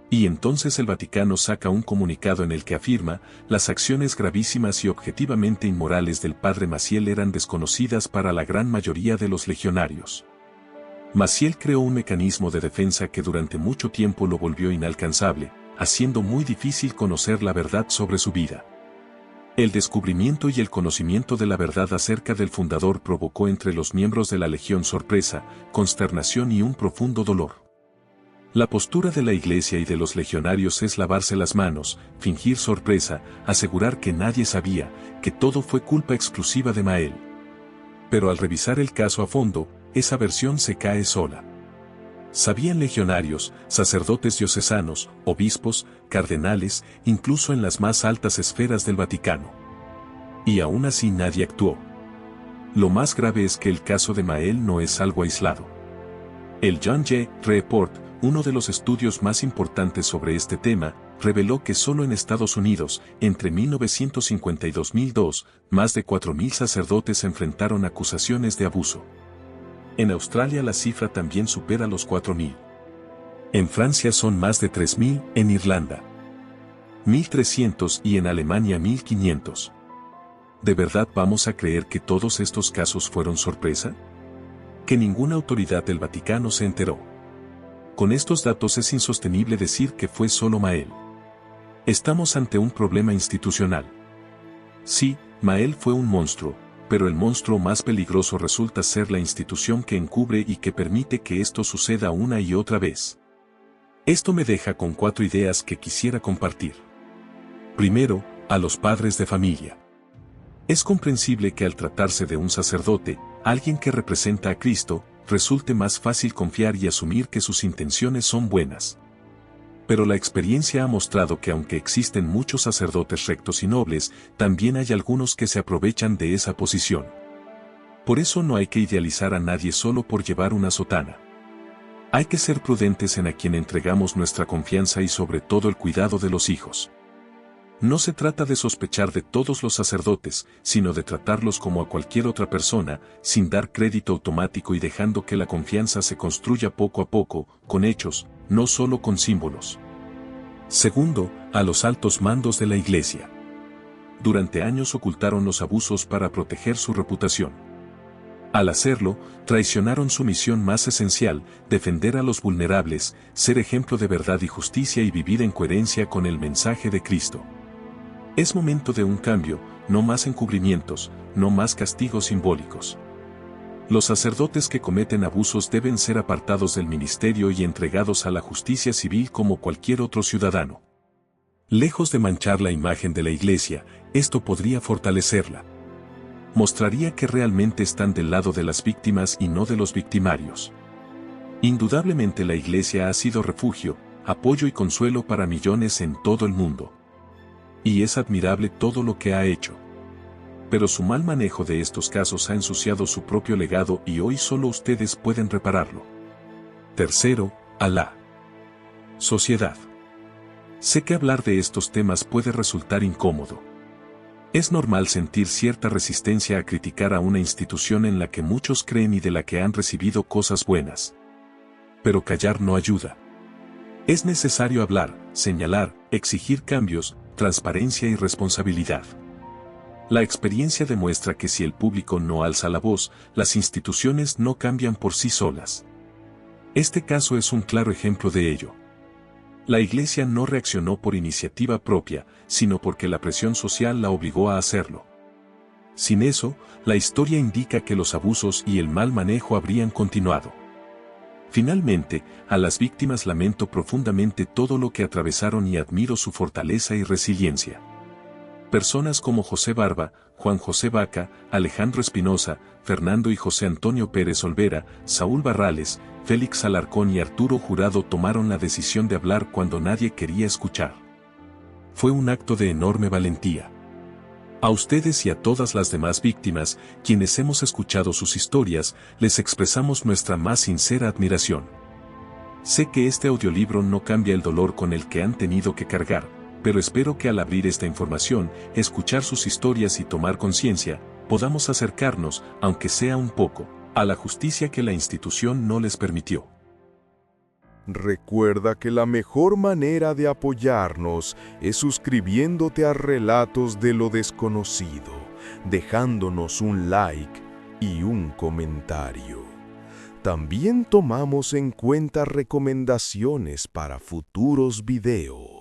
Y entonces el Vaticano saca un comunicado en el que afirma, las acciones gravísimas y objetivamente inmorales del padre Maciel eran desconocidas para la gran mayoría de los legionarios. Maciel creó un mecanismo de defensa que durante mucho tiempo lo volvió inalcanzable, haciendo muy difícil conocer la verdad sobre su vida. El descubrimiento y el conocimiento de la verdad acerca del fundador provocó entre los miembros de la Legión sorpresa, consternación y un profundo dolor. La postura de la iglesia y de los legionarios es lavarse las manos, fingir sorpresa, asegurar que nadie sabía, que todo fue culpa exclusiva de Mael. Pero al revisar el caso a fondo, esa versión se cae sola. Sabían legionarios, sacerdotes diocesanos, obispos, cardenales, incluso en las más altas esferas del Vaticano. Y aún así nadie actuó. Lo más grave es que el caso de Mael no es algo aislado. El John J. Report, uno de los estudios más importantes sobre este tema, reveló que solo en Estados Unidos, entre 1950 y 2002, más de 4.000 sacerdotes enfrentaron acusaciones de abuso. En Australia la cifra también supera los 4.000. En Francia son más de 3.000, en Irlanda 1.300 y en Alemania 1.500. ¿De verdad vamos a creer que todos estos casos fueron sorpresa? ¿Que ninguna autoridad del Vaticano se enteró? Con estos datos es insostenible decir que fue solo Mael. Estamos ante un problema institucional. Sí, Mael fue un monstruo, pero el monstruo más peligroso resulta ser la institución que encubre y que permite que esto suceda una y otra vez. Esto me deja con 4 ideas que quisiera compartir. Primero, a los padres de familia. Es comprensible que al tratarse de un sacerdote, alguien que representa a Cristo, resulte más fácil confiar y asumir que sus intenciones son buenas. Pero la experiencia ha mostrado que aunque existen muchos sacerdotes rectos y nobles, también hay algunos que se aprovechan de esa posición. Por eso no hay que idealizar a nadie solo por llevar una sotana. Hay que ser prudentes en a quien entregamos nuestra confianza y sobre todo el cuidado de los hijos. No se trata de sospechar de todos los sacerdotes, sino de tratarlos como a cualquier otra persona, sin dar crédito automático y dejando que la confianza se construya poco a poco, con hechos, no solo con símbolos. Segundo, a los altos mandos de la Iglesia. Durante años ocultaron los abusos para proteger su reputación. Al hacerlo, traicionaron su misión más esencial, defender a los vulnerables, ser ejemplo de verdad y justicia y vivir en coherencia con el mensaje de Cristo. Es momento de un cambio, no más encubrimientos, no más castigos simbólicos. Los sacerdotes que cometen abusos deben ser apartados del ministerio y entregados a la justicia civil como cualquier otro ciudadano. Lejos de manchar la imagen de la Iglesia, esto podría fortalecerla. Mostraría que realmente están del lado de las víctimas y no de los victimarios. Indudablemente la Iglesia ha sido refugio, apoyo y consuelo para millones en todo el mundo. Y es admirable todo lo que ha hecho. Pero su mal manejo de estos casos ha ensuciado su propio legado y hoy solo ustedes pueden repararlo. Tercero, a la sociedad. Sé que hablar de estos temas puede resultar incómodo. Es normal sentir cierta resistencia a criticar a una institución en la que muchos creen y de la que han recibido cosas buenas. Pero callar no ayuda. Es necesario hablar, señalar, exigir cambios, transparencia y responsabilidad. La experiencia demuestra que si el público no alza la voz, las instituciones no cambian por sí solas. Este caso es un claro ejemplo de ello. La Iglesia no reaccionó por iniciativa propia, sino porque la presión social la obligó a hacerlo. Sin eso, la historia indica que los abusos y el mal manejo habrían continuado. Finalmente, a las víctimas lamento profundamente todo lo que atravesaron y admiro su fortaleza y resiliencia. Personas como José Barba, Juan José Vaca, Alejandro Espinosa, Fernando y José Antonio Pérez Olvera, Saúl Barrales, Félix Alarcón y Arturo Jurado tomaron la decisión de hablar cuando nadie quería escuchar. Fue un acto de enorme valentía. A ustedes y a todas las demás víctimas, quienes hemos escuchado sus historias, les expresamos nuestra más sincera admiración. Sé que este audiolibro no cambia el dolor con el que han tenido que cargar, pero espero que al abrir esta información, escuchar sus historias y tomar conciencia, podamos acercarnos, aunque sea un poco, a la justicia que la institución no les permitió. Recuerda que la mejor manera de apoyarnos es suscribiéndote a Relatos de lo Desconocido, dejándonos un like y un comentario. También tomamos en cuenta recomendaciones para futuros videos.